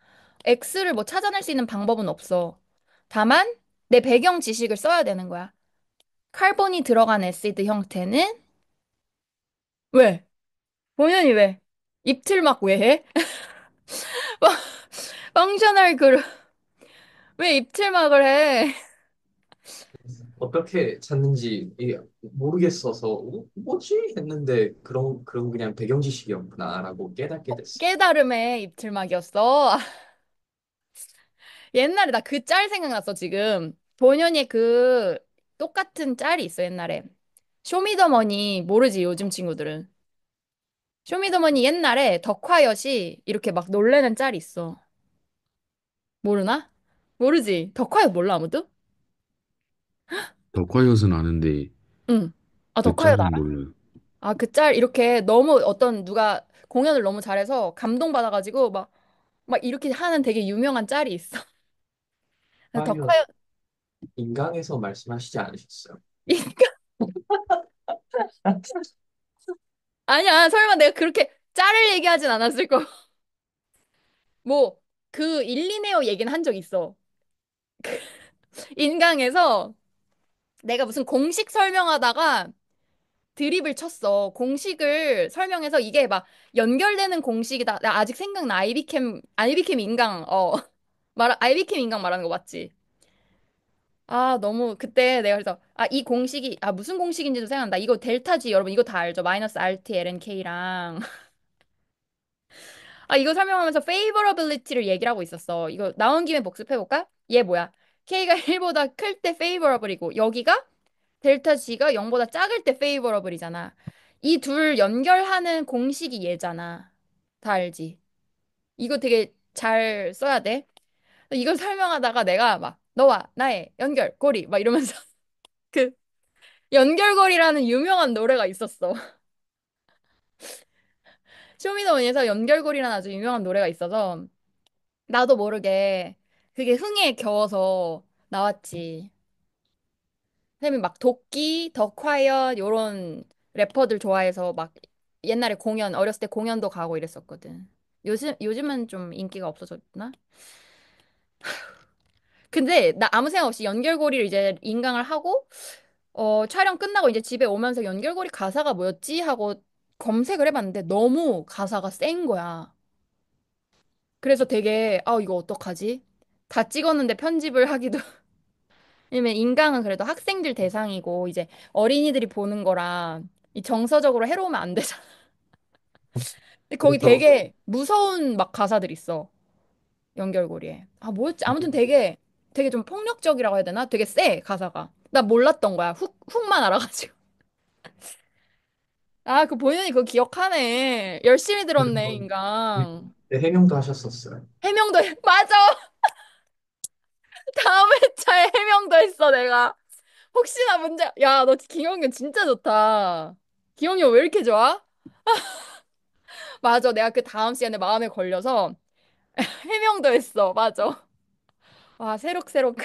X를 뭐 찾아낼 수 있는 방법은 없어. 다만 내 배경 지식을 써야 되는 거야. 카본이 들어간 애시드 형태는 왜? 본연이 왜? 입틀막 왜 해? 펑셔널 그룹 왜 입틀막을 해? 어떻게 찾는지 이게 모르겠어서 뭐지 했는데 그런 그냥 배경 지식이었구나라고 깨닫게 됐어. 깨달음의 입틀막이었어. 옛날에 나 그 짤 생각났어, 지금. 본연의 그 똑같은 짤이 있어, 옛날에. 쇼미더머니 모르지, 요즘 친구들은. 쇼미더머니 옛날에 덕화여시 이렇게 막 놀래는 짤이 있어. 모르나? 모르지. 덕화여 몰라, 아무도? 덕화엿은 아는데 응. 아, 그 덕화여 짤은 알아? 몰라요. 아, 그 짤 이렇게 너무 어떤 누가 공연을 너무 잘해서 감동받아가지고 막 이렇게 하는 되게 유명한 짤이 있어. 파이어 덕화여, 인강에서 말씀하시지 않으셨어요? 아니야, 설마 내가 그렇게 짤을 얘기하진 않았을 거. 뭐, 그 일리네어 얘기는 한 적 있어. 인강에서 내가 무슨 공식 설명하다가 드립을 쳤어. 공식을 설명해서 이게 막 연결되는 공식이다. 나 아직 생각나. 아이비캠 인강, 아이비캠 인강 말하는 거 맞지? 아, 너무, 그때 내가 그래서, 이 공식이, 무슨 공식인지도 생각난다. 이거 델타 G, 여러분, 이거 다 알죠? 마이너스 RT, LNK랑. 이거 설명하면서 favorability를 얘기를 하고 있었어. 이거 나온 김에 복습해볼까? 얘 뭐야? K가 1보다 클 때 favorable이고, 여기가 델타 G가 0보다 작을 때 favorable이잖아. 이 둘 연결하는 공식이 얘잖아. 다 알지? 이거 되게 잘 써야 돼. 이걸 설명하다가 내가 막, 너와 나의 연결고리, 막 이러면서 그 연결고리라는 유명한 노래가 있었어. 쇼미더머니에서 연결고리라는 아주 유명한 노래가 있어서 나도 모르게 그게 흥에 겨워서 나왔지. 쌤이 막 도끼, 더 콰이엇 요런 래퍼들 좋아해서 막 옛날에 어렸을 때 공연도 가고 이랬었거든. 요즘은 좀 인기가 없어졌나? 근데 나 아무 생각 없이 연결고리를 이제 인강을 하고 촬영 끝나고 이제 집에 오면서 연결고리 가사가 뭐였지 하고 검색을 해봤는데 너무 가사가 센 거야. 그래서 되게 이거 어떡하지? 다 찍었는데 편집을 하기도 왜냐면 인강은 그래도 학생들 대상이고 이제 어린이들이 보는 거라 이 정서적으로 해로우면 안 되잖아. 근데 거기 그래서 되게 무서운 막 가사들 있어. 연결고리에. 뭐였지? 아무튼 되게 좀 폭력적이라고 해야 되나? 되게 세, 가사가. 나 몰랐던 거야. 훅만 알아가지고. 그 본연이 그거 기억하네. 열심히 들었네, 인강. 네, 해명도 하셨었어요. 맞아! 다음 회차에 해명도 했어, 내가. 혹시나 문제, 야, 너 기억력 진짜 좋다. 기억력 왜 이렇게 좋아? 맞아, 내가 그 다음 시간에 마음에 걸려서 해명도 했어, 맞아. 와, 새록새록.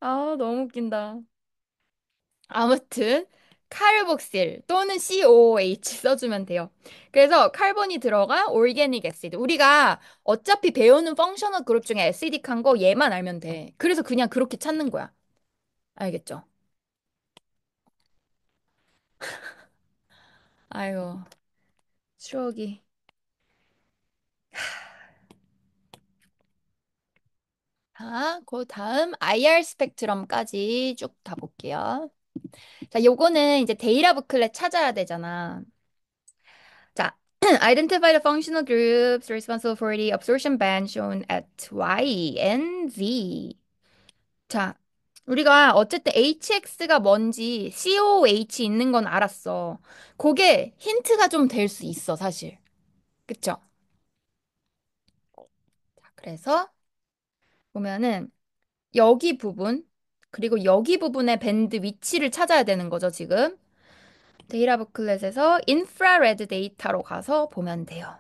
아, 너무 웃긴다. 아무튼 카르복실 또는 COOH 써주면 돼요. 그래서 카본이 들어간 올게닉 애시드. 우리가 어차피 배우는 펑셔널 그룹 중에 애시딕한 거 얘만 알면 돼. 그래서 그냥 그렇게 찾는 거야. 알겠죠? 아유, 추억이. 자, 그 다음 IR 스펙트럼까지 쭉 다 볼게요. 자, 요거는 이제 데이터 부클렛 찾아야 되잖아. 자, identify the functional groups responsible for the absorption band shown at Y and Z. 자, 우리가 어쨌든 HX가 뭔지 COH 있는 건 알았어. 그게 힌트가 좀 될 수 있어, 사실. 그쵸? 자, 그래서 보면은 여기 부분, 그리고 여기 부분의 밴드 위치를 찾아야 되는 거죠, 지금. 데이터 부클렛에서 인프라레드 데이터로 가서 보면 돼요.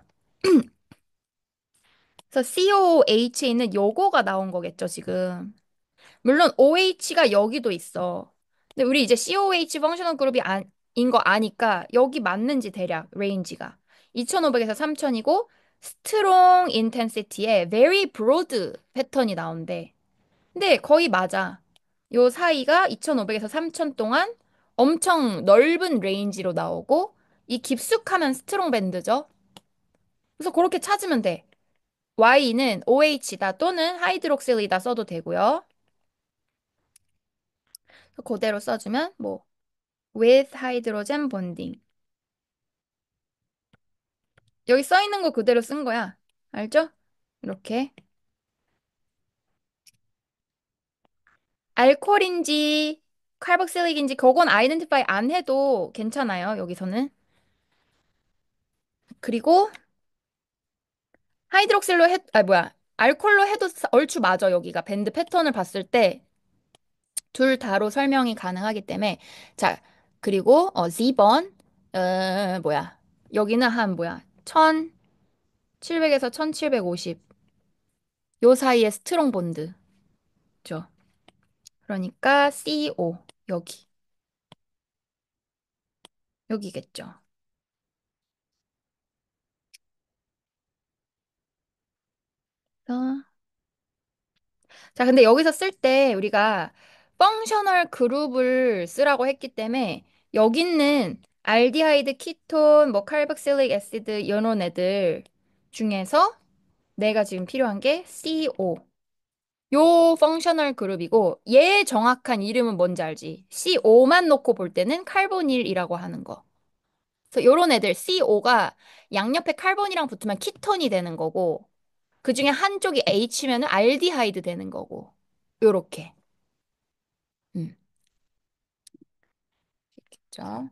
그래서 COH에 있는 요거가 나온 거겠죠, 지금. 물론 OH가 여기도 있어. 근데 우리 이제 COH 펑셔널 그룹이 인거 아니까 여기 맞는지 대략 레인지가 2500에서 3000이고 스트롱 인텐시티에 very broad 패턴이 나온대. 근데 거의 맞아. 요 사이가 2500에서 3000 동안 엄청 넓은 레인지로 나오고 이 깊숙하면 스트롱 밴드죠. 그래서 그렇게 찾으면 돼. Y는 OH다 또는 하이드록실이다 써도 되고요. 그대로 써주면 뭐 with hydrogen bonding. 여기 써 있는 거 그대로 쓴 거야. 알죠? 이렇게. 알코올인지 칼복실릭인지 그건 아이덴티파이 안 해도 괜찮아요. 여기서는. 그리고 하이드록실로 뭐야. 알콜로 해도 얼추 맞아. 여기가 밴드 패턴을 봤을 때 둘 다로 설명이 가능하기 때문에 자, 그리고 Z번 뭐야. 여기는 한 뭐야. 1700에서 1750. 요 사이에 스트롱 본드. 죠. 그러니까 CO 여기 여기겠죠. 어. 자, 근데 여기서 쓸 때 우리가 펑셔널 그룹을 쓰라고 했기 때문에 여기 있는 알디하이드, 키톤, 뭐 칼복실릭 애시드 이런 애들 중에서 내가 지금 필요한 게 CO. 요 펑셔널 그룹이고 얘 정확한 이름은 뭔지 알지? CO만 놓고 볼 때는 칼보닐이라고 하는 거. 그래서 요런 애들 CO가 양옆에 칼본이랑 붙으면 키톤이 되는 거고 그 중에 한쪽이 H면은 알디하이드 되는 거고 요렇게. 음. 자,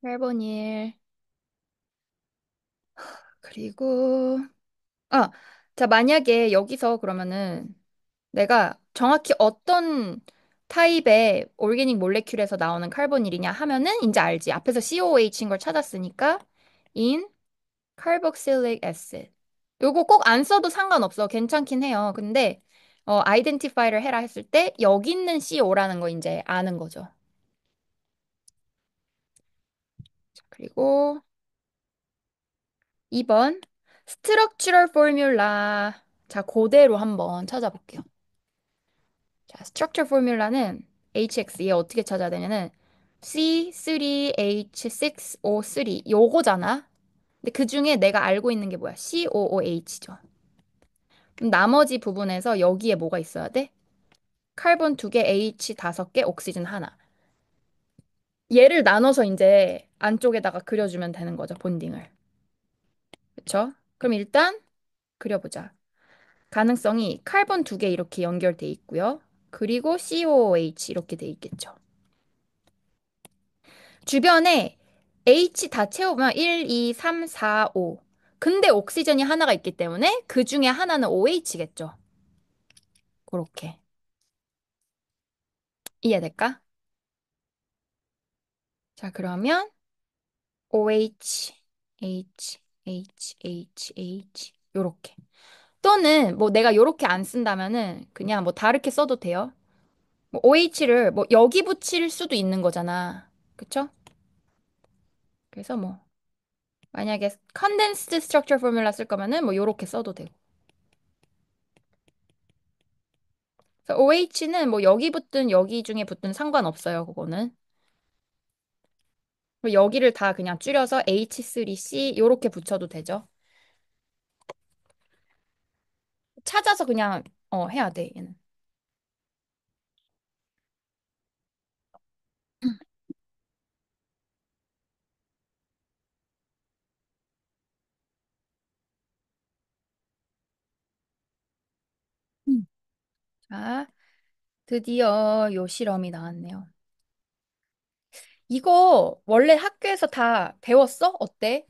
칼보닐 그리고 자 만약에 여기서 그러면은 내가 정확히 어떤 타입의 올게닉 몰레큘에서 나오는 칼보닐이냐 하면은 이제 알지. 앞에서 COH인 걸 찾았으니까 in carboxylic acid. 요거 꼭 안 써도 상관없어. 괜찮긴 해요. 근데 아이덴티파이를 해라 했을 때 여기 있는 CO라는 거 이제 아는 거죠. 자, 그리고 2번 structural formula. 자, 그대로 한번 찾아볼게요. 자, structure formula는 HX 얘 어떻게 찾아야 되냐는 C3H6O3 요거잖아. 근데 그 중에 내가 알고 있는 게 뭐야? COOH죠. 그럼 나머지 부분에서 여기에 뭐가 있어야 돼? 카본 2개, H 5개, 옥시즌 하나. 얘를 나눠서 이제 안쪽에다가 그려주면 되는 거죠, 본딩을. 그쵸? 그럼 일단 그려보자. 가능성이 카본 2개 이렇게 연결돼 있고요. 그리고 COOH 이렇게 돼 있겠죠. 주변에 H 다 채우면 1, 2, 3, 4, 5. 근데 옥시전이 하나가 있기 때문에 그 중에 하나는 OH겠죠. 그렇게. 이해될까? 자, 그러면 OH, H, H, H, H. 요렇게. 또는 뭐 내가 요렇게 안 쓴다면은 그냥 뭐 다르게 써도 돼요. 뭐 OH를 뭐 여기 붙일 수도 있는 거잖아. 그쵸? 그래서 뭐 만약에 condensed structure formula 쓸 거면은 뭐 요렇게 써도 되고. OH는 뭐 여기 붙든 여기 중에 붙든 상관없어요. 그거는. 뭐 여기를 다 그냥 줄여서 H3C 요렇게 붙여도 되죠. 찾아서 그냥 해야 돼, 얘는. 음. 자, 드디어 요 실험이 나왔네요. 이거 원래 학교에서 다 배웠어? 어때?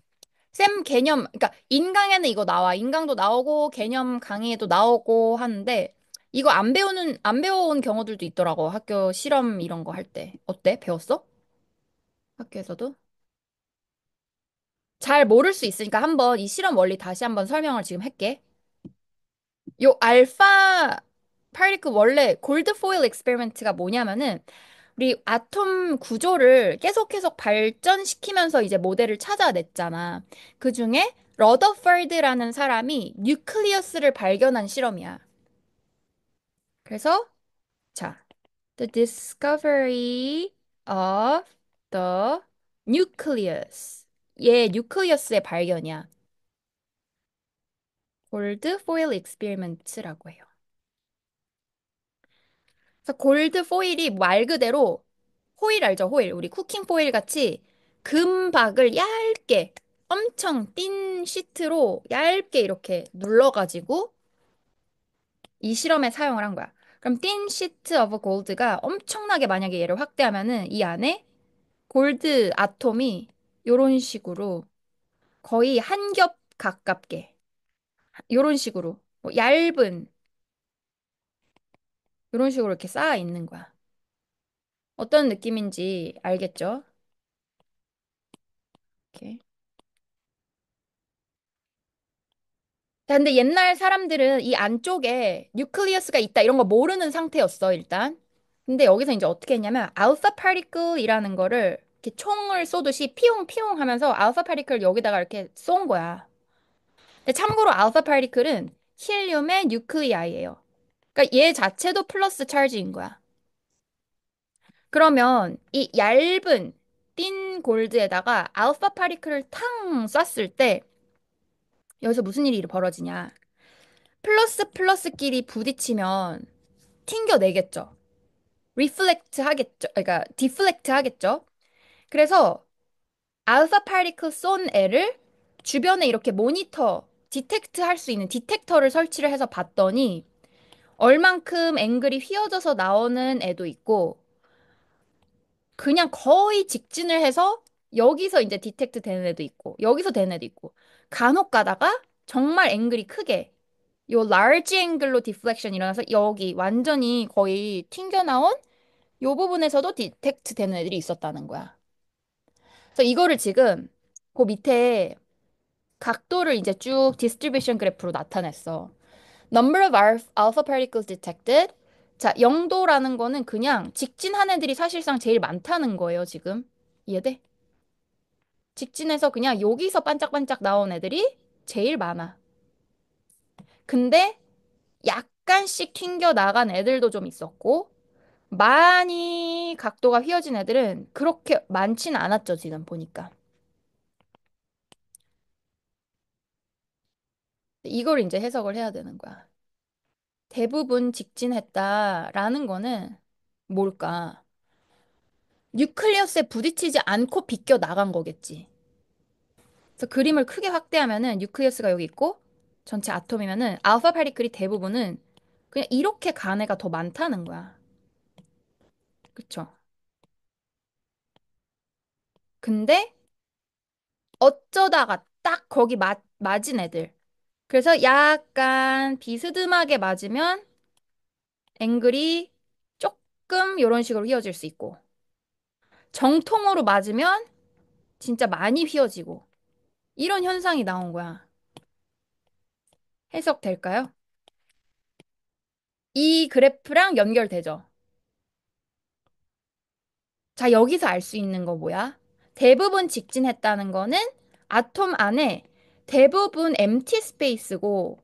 쌤 개념, 그러니까 인강에는 이거 나와. 인강도 나오고 개념 강의에도 나오고 하는데 이거 안 배워온 경우들도 있더라고. 학교 실험 이런 거 할 때. 어때? 배웠어? 학교에서도? 잘 모를 수 있으니까 한번 이 실험 원리 다시 한번 설명을 지금 할게. 요 알파 파리클 원래 골드 포일 익스페리먼트가 뭐냐면은 우리 아톰 구조를 계속 발전시키면서 이제 모델을 찾아냈잖아. 그중에 러더퍼드라는 사람이 뉴클리어스를 발견한 실험이야. 그래서 자, the discovery of the nucleus. 얘 뉴클리어스의 발견이야. 골드 포일 익스페리먼트라고 해요. 그래서 골드 포일이 말 그대로 호일 알죠? 호일. 우리 쿠킹 포일 같이 금박을 얇게 엄청 띤 시트로 얇게 이렇게 눌러가지고 이 실험에 사용을 한 거야. 그럼 띤 시트 오브 골드가 엄청나게 만약에 얘를 확대하면은 이 안에 골드 아톰이 요런 식으로 거의 한 겹 가깝게 요런 식으로 뭐 얇은 요런 식으로 이렇게 쌓아 있는 거야. 어떤 느낌인지 알겠죠? 이렇게. 자, 근데 옛날 사람들은 이 안쪽에 뉴클리어스가 있다 이런 거 모르는 상태였어, 일단. 근데 여기서 이제 어떻게 했냐면 알파 파리클이라는 거를 이렇게 총을 쏘듯이 피용 피용 하면서 알파 파리클 여기다가 이렇게 쏜 거야. 근데 참고로 알파 파리클은 힐륨의 뉴클리아이예요. 그러니까 얘 자체도 플러스 찰지인 거야. 그러면 이 얇은 띤 골드에다가 알파 파리클을 탕 쐈을 때 여기서 무슨 일이 벌어지냐? 플러스 플러스끼리 부딪히면 튕겨내겠죠. 리플렉트 하겠죠. 그러니까 디플렉트 하겠죠. 그래서 알파 파리클 쏜 애를 주변에 이렇게 모니터, 디텍트 할 수 있는 디텍터를 설치를 해서 봤더니 얼만큼 앵글이 휘어져서 나오는 애도 있고 그냥 거의 직진을 해서 여기서 이제 디텍트 되는 애도 있고 여기서 되는 애도 있고 간혹 가다가 정말 앵글이 크게 요 large 앵글로 디플렉션 일어나서 여기 완전히 거의 튕겨 나온 요 부분에서도 디텍트 되는 애들이 있었다는 거야. 그래서 이거를 지금 그 밑에 각도를 이제 쭉 디스트리뷰션 그래프로 나타냈어. Number of alpha particles detected. 자, 0도라는 거는 그냥 직진한 애들이 사실상 제일 많다는 거예요, 지금. 이해돼? 직진해서 그냥 여기서 반짝반짝 나온 애들이 제일 많아. 근데 약간씩 튕겨 나간 애들도 좀 있었고, 많이 각도가 휘어진 애들은 그렇게 많지는 않았죠, 지금 보니까. 이걸 이제 해석을 해야 되는 거야. 대부분 직진했다라는 거는 뭘까? 뉴클리어스에 부딪히지 않고 비껴 나간 거겠지. 그래서 그림을 크게 확대하면은 뉴클리어스가 여기 있고 전체 아톰이면은 알파 파리클이 대부분은 그냥 이렇게 간 애가 더 많다는 거야. 그쵸? 근데 어쩌다가 딱 거기 맞은 애들. 그래서 약간 비스듬하게 맞으면 앵글이 조금 이런 식으로 휘어질 수 있고, 정통으로 맞으면 진짜 많이 휘어지고, 이런 현상이 나온 거야. 해석될까요? 이 그래프랑 연결되죠? 자, 여기서 알 수 있는 거 뭐야? 대부분 직진했다는 거는 아톰 안에 대부분 empty 스페이스고,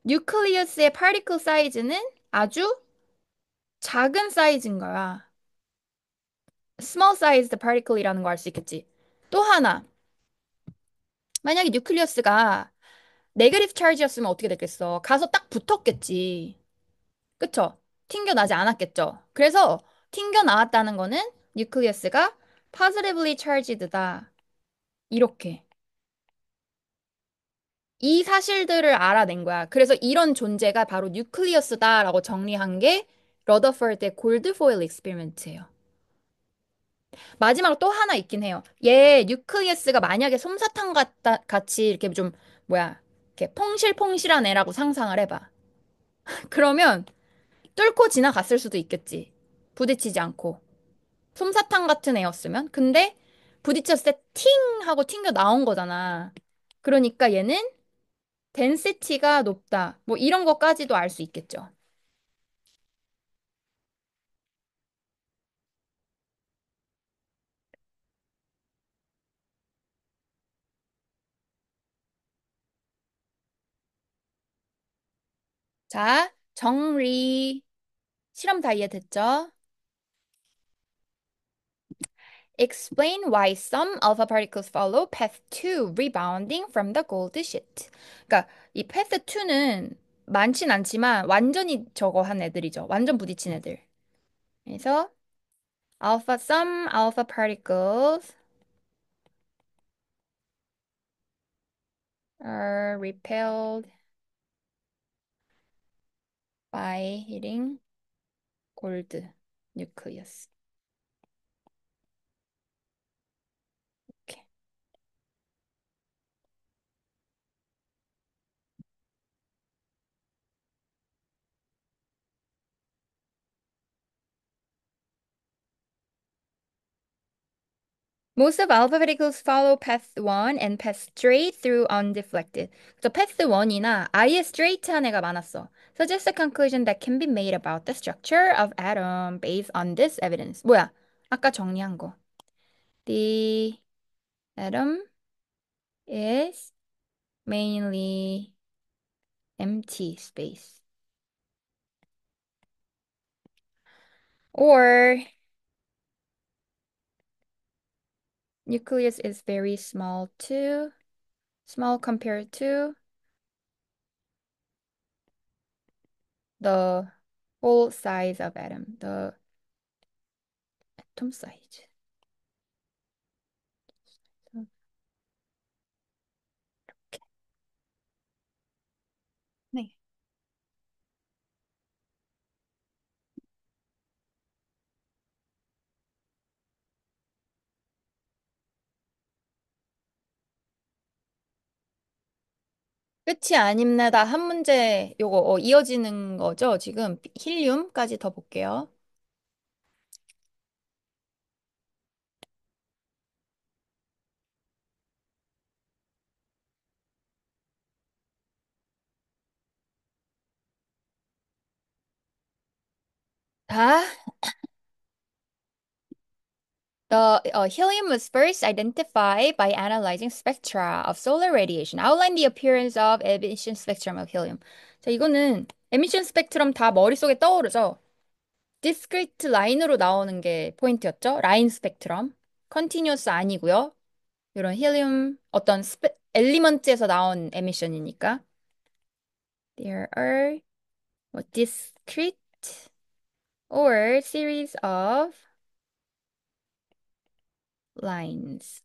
뉴클리어스의 파티클 사이즈는 아주 작은 사이즈인 거야. small sized particle이라는 거 알 수 있겠지. 또 하나, 만약에 뉴클리어스가 네거티브 차지였으면 어떻게 됐겠어? 가서 딱 붙었겠지. 그쵸? 튕겨나지 않았겠죠? 그래서 튕겨나왔다는 거는 뉴클리어스가 positively charged다. 이렇게. 이 사실들을 알아낸 거야. 그래서 이런 존재가 바로 뉴클리어스다라고 정리한 게 러더포드의 골드 포일 익스페리먼트예요. 마지막으로 또 하나 있긴 해요. 얘 뉴클리어스가 만약에 솜사탕 같이 이렇게 좀 뭐야 이렇게 퐁실퐁실한 애라고 상상을 해봐. 그러면 뚫고 지나갔을 수도 있겠지. 부딪히지 않고. 솜사탕 같은 애였으면. 근데 부딪혔을 때 팅 하고 튕겨 나온 거잖아. 그러니까 얘는 덴시티가 높다. 뭐 이런 것까지도 알 수 있겠죠. 자, 정리. 실험 다 이해됐죠? Explain why some alpha particles follow path 2 rebounding from the gold sheet. 그러니까 이 path 2는 많진 않지만 완전히 저거 한 애들이죠. 완전 부딪힌 애들. 그래서 some alpha particles are repelled by hitting gold nucleus. 이렇게. Most of alpha particles follow path 1 and pass straight through undeflected. 그래서 path 1이나 아예 straight한 애가 많았어. Suggests a conclusion that can be made about the structure of atom based on this evidence. 뭐야? 아까 정리한 거. The atom is mainly empty space. Or nucleus is very small too. Small compared to the whole size of atom. The atom size. 네. 끝이 아닙니다. 한 문제 요거 이어지는 거죠. 지금 힐륨까지 더 볼게요. 자, the helium was first identified by analyzing spectra of solar radiation. Outline the appearance of emission spectrum of helium. 자, 이거는 emission spectrum 다 머릿속에 떠오르죠? discrete 라인으로 나오는 게 포인트였죠? 라인 스펙트럼. continuous 아니고요. 이런 헬륨 어떤 엘리먼트에서 나온 에미션이니까. There are discrete or series of lines.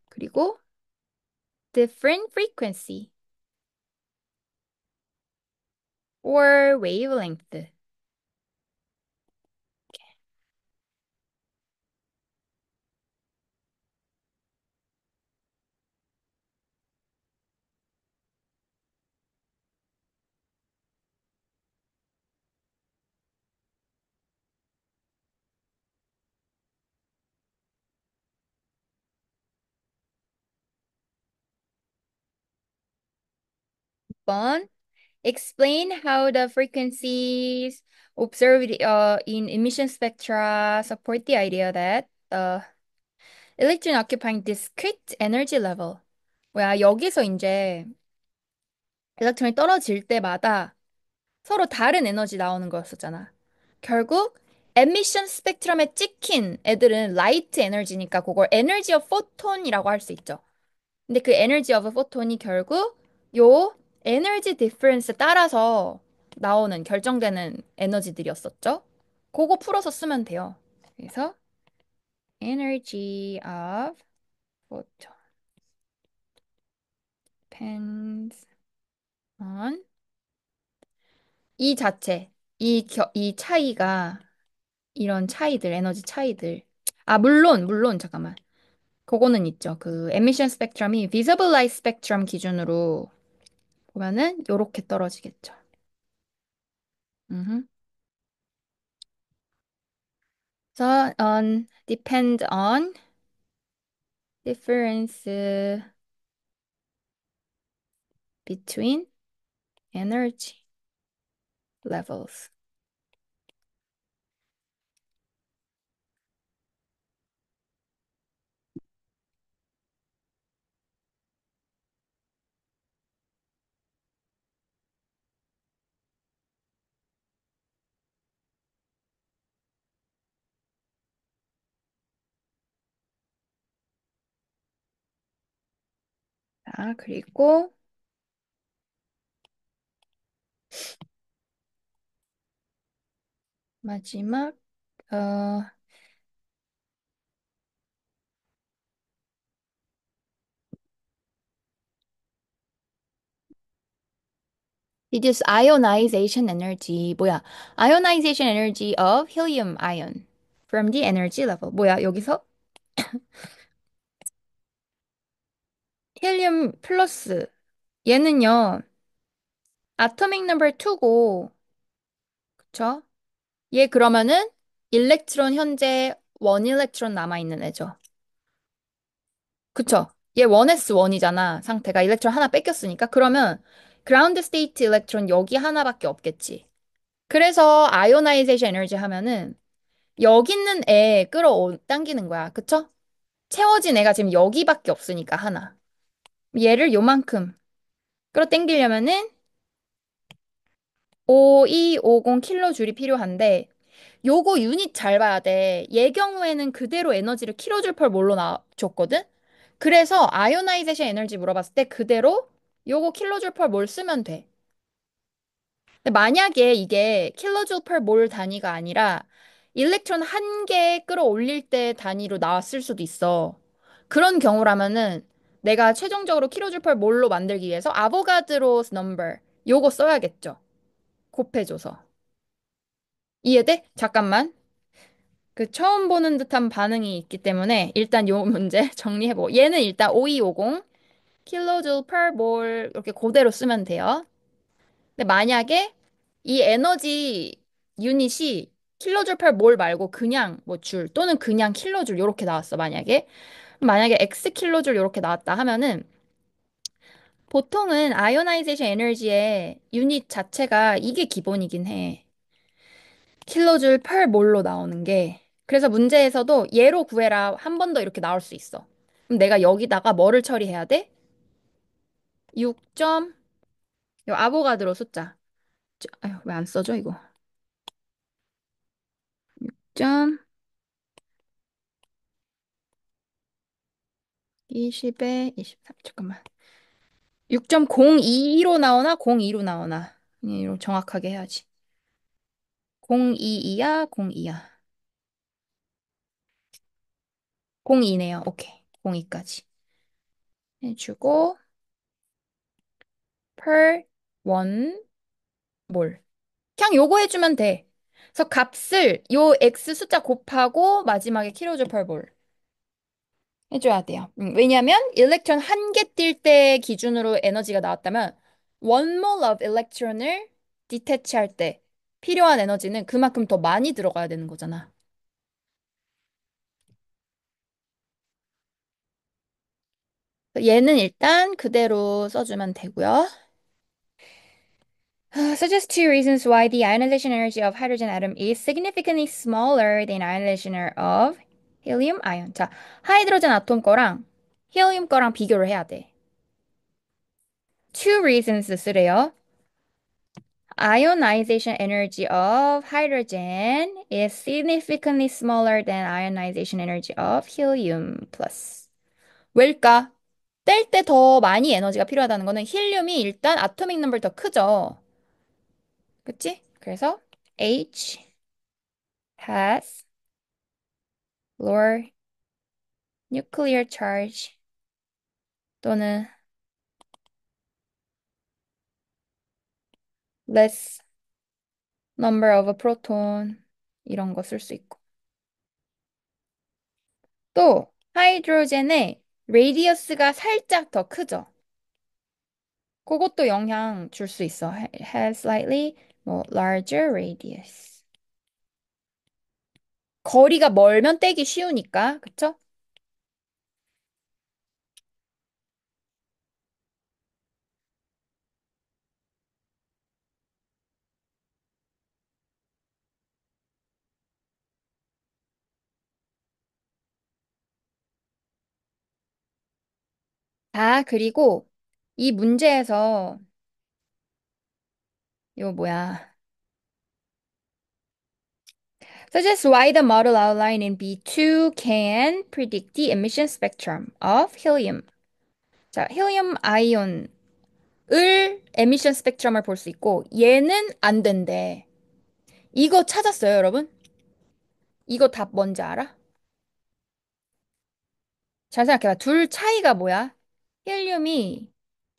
그리고 different frequency. or wavelength. 6번. Explain how the frequencies observed in emission spectra support the idea that the electron occupying discrete energy level. 뭐야, 여기서 이제 일렉트론이 떨어질 때마다 서로 다른 에너지 나오는 거였었잖아. 결국 에미션 스펙트럼에 찍힌 애들은 라이트 에너지니까 그걸 에너지 오브 포톤이라고 할 수 있죠. 근데 그 에너지 오브 포톤이 결국 요 에너지 디퍼런스 따라서 나오는 결정되는 에너지들이었었죠. 그거 풀어서 쓰면 돼요. 그래서 energy of photon depends on 이 자체, 이 차이가 이런 차이들, 에너지 차이들. 아, 물론, 잠깐만. 그거는 있죠. 그 에미션 스펙트럼이 visible light spectrum 기준으로 보면은 요렇게 떨어지겠죠. 음흠. So, depend on difference between energy levels. 자, 그리고 마지막, 어, reduce ionization energy. 뭐야? ionization energy of helium ion from the energy level. 뭐야? 여기서 헬륨 플러스. 얘는요, 아토믹 넘버 2고, 그쵸? 얘 그러면은 일렉트론 현재 원 일렉트론 남아있는 애죠. 그쵸? 얘 1s1이잖아. 상태가 일렉트론 하나 뺏겼으니까. 그러면 그라운드 스테이트 일렉트론 여기 하나밖에 없겠지. 그래서 아이오나이제이션 에너지 하면은 여기 있는 애 당기는 거야. 그쵸? 채워진 애가 지금 여기밖에 없으니까 하나. 얘를 요만큼 끌어당기려면은 5250 킬로줄이 필요한데 요거 유닛 잘 봐야 돼. 얘 경우에는 그대로 에너지를 킬로줄 펄 몰로 줬거든? 그래서 아이오나이제이션 에너지 물어봤을 때 그대로 요거 킬로줄 펄 몰 쓰면 돼. 근데 만약에 이게 킬로줄 펄 몰 단위가 아니라 일렉트론 한 개 끌어올릴 때 단위로 나왔을 수도 있어. 그런 경우라면은 내가 최종적으로 킬로줄 펄 몰로 만들기 위해서 아보가드로스 넘버 요거 써야겠죠. 곱해줘서. 이해돼? 잠깐만. 그 처음 보는 듯한 반응이 있기 때문에 일단 요 문제 정리해보고 얘는 일단 5250 킬로줄 per 몰 이렇게 그대로 쓰면 돼요. 근데 만약에 이 에너지 유닛이 킬로줄 per 몰 말고 그냥 뭐 줄 또는 그냥 킬로줄 이렇게 나왔어 만약에 x 킬로줄 이렇게 나왔다 하면은 보통은 아이오나이제이션 에너지의 유닛 자체가 이게 기본이긴 해. 킬로줄 per 몰로 나오는 게. 그래서 문제에서도 얘로 구해라 한 번 더 이렇게 나올 수 있어. 그럼 내가 여기다가 뭐를 처리해야 돼? 6점, 요 아보가드로 숫자. 아유, 왜 안 써져, 이거? 6점, 20에 23, 잠깐만. 6.022로 나오나? 02로 나오나? 이거 정확하게 해야지. 022야? 02야? 02네요. 오케이. 02까지. 해주고, per 1 뭘? 그냥 요거 해주면 돼. 그래서 값을 요 x 숫자 곱하고 마지막에 kJ/몰 해줘야 돼요. 왜냐면 일렉트론 한 개 뛸 때 기준으로 에너지가 나왔다면 one mole of electron을 디태치할 때 필요한 에너지는 그만큼 더 많이 들어가야 되는 거잖아. 얘는 일단 그대로 써주면 되고요. Suggest two reasons why the ionization energy of hydrogen atom is significantly smaller than ionization of helium ion. 자, 하이드로젠 아톰 거랑 헬륨 거랑 비교를 해야 돼. Two reasons 쓰래요. Ionization energy of hydrogen is significantly smaller than ionization energy of helium plus. 왜일까? 뗄 때 더 많이 에너지가 필요하다는 거는 힐륨이 일단 아토믹 넘버 더 크죠. 그치? 그래서 H has lower nuclear charge 또는 less number of proton 이런 거 쓸 수 있고. 또 하이드로젠의 레디어스가 살짝 더 크죠. 그것도 영향 줄 수 있어. Has slightly 뭐 larger radius. 거리가 멀면 떼기 쉬우니까, 그쵸? 그리고 이 문제에서 이거 뭐야? Suggest why the model outlined in B2 can predict the emission spectrum of helium. 자, 헬륨 아이온을 에미션 스펙트럼을 볼 수 있고 얘는 안 된대. 이거 찾았어요, 여러분? 이거 답 뭔지 알아? 잘 생각해봐. 둘 차이가 뭐야? 헬륨이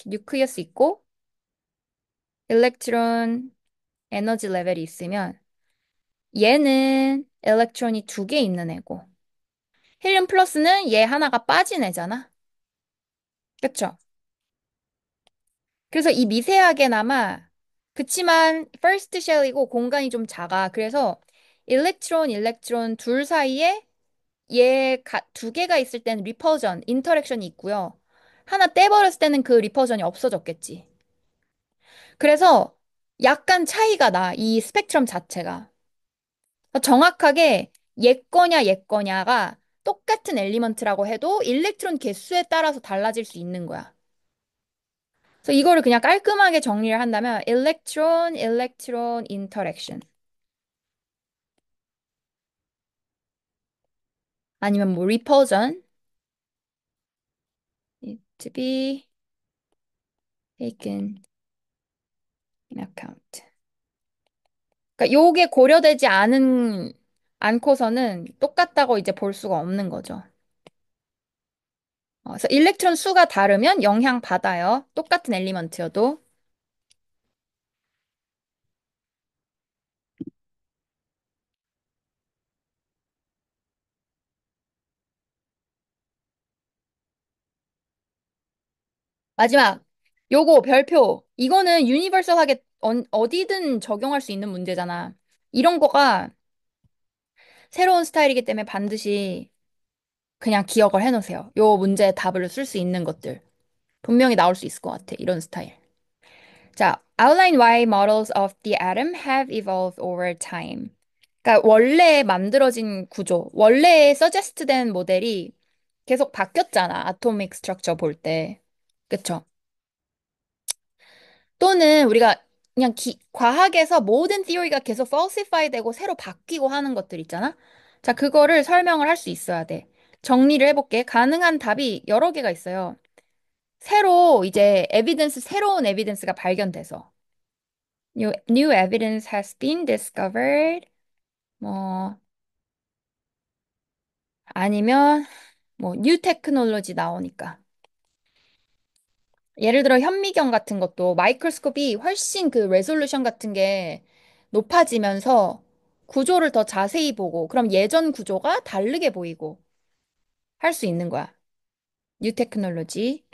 뉴클리어스 있고 일렉트론 에너지 레벨이 있으면 얘는 일렉트론이 두 개 있는 애고 헬륨 플러스는 얘 하나가 빠진 애잖아. 그쵸? 그래서 이 미세하게나마 그치만 first shell이고 공간이 좀 작아. 그래서 일렉트론 둘 사이에 두 개가 있을 때는 리퍼전, 인터랙션이 있고요. 하나 떼버렸을 때는 그 리퍼전이 없어졌겠지. 그래서 약간 차이가 나, 이 스펙트럼 자체가. 정확하게 얘 거냐가 똑같은 엘리먼트라고 해도 일렉트론 개수에 따라서 달라질 수 있는 거야. 그래서 이거를 그냥 깔끔하게 정리를 한다면 일렉트론 인터랙션 아니면 뭐 리퍼전 to be taken in account. 그러니까 요게 고려되지 않고서는 똑같다고 이제 볼 수가 없는 거죠. 그래서 일렉트론 수가 다르면 영향 받아요. 똑같은 엘리먼트여도. 마지막 요거 별표. 이거는 유니버설하게 어디든 적용할 수 있는 문제잖아. 이런 거가 새로운 스타일이기 때문에 반드시 그냥 기억을 해놓으세요. 요 문제의 답을 쓸 수 있는 것들. 분명히 나올 수 있을 것 같아. 이런 스타일. 자, outline why models of the atom have evolved over time. 그러니까 원래 만들어진 구조, 원래 suggest 된 모델이 계속 바뀌었잖아. 아토믹 스트럭처 볼 때. 그쵸? 또는 우리가 그냥 과학에서 모든 theory가 계속 falsify 되고 새로 바뀌고 하는 것들 있잖아. 자, 그거를 설명을 할 수 있어야 돼. 정리를 해볼게. 가능한 답이 여러 개가 있어요. 새로운 에비던스가 발견돼서. New evidence has been discovered. 뭐, 아니면, 뭐, new technology 나오니까. 예를 들어 현미경 같은 것도 마이크로스코피 훨씬 그 레솔루션 같은 게 높아지면서 구조를 더 자세히 보고 그럼 예전 구조가 다르게 보이고 할 수 있는 거야. 뉴 테크놀로지.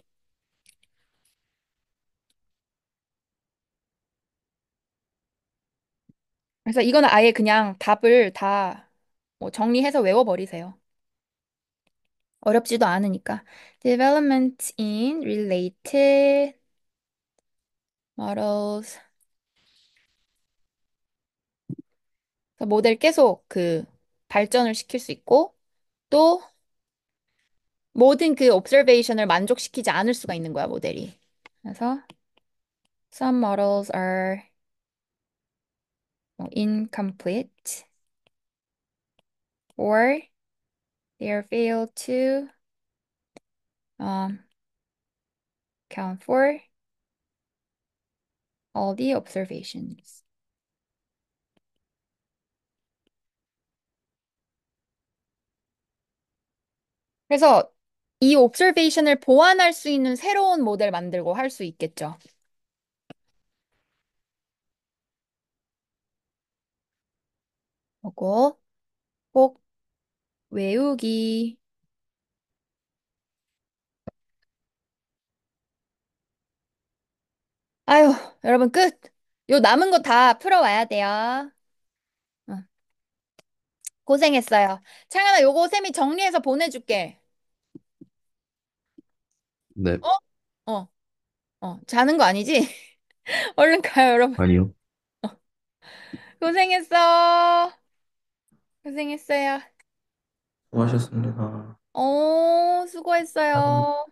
그래서 이거는 아예 그냥 답을 다뭐 정리해서 외워버리세요. 어렵지도 않으니까. Development in related models. 그래서 모델 계속 그 발전을 시킬 수 있고 또 모든 그 observation을 만족시키지 않을 수가 있는 거야, 모델이. 그래서 some models are incomplete or they are failed to um, account for all the observations. 그래서 이 observation을 보완할 수 있는 새로운 모델 만들고 할 수 있겠죠. 그거 꼭 외우기. 아유, 여러분 끝. 요 남은 거 다 풀어와야 돼요. 응, 고생했어요. 창현아, 요거 쌤이 정리해서 보내줄게. 네. 어? 자는 거 아니지? 얼른 가요, 여러분. 아니요. 고생했어. 고생했어요. 수고하셨습니다. 수고했어요.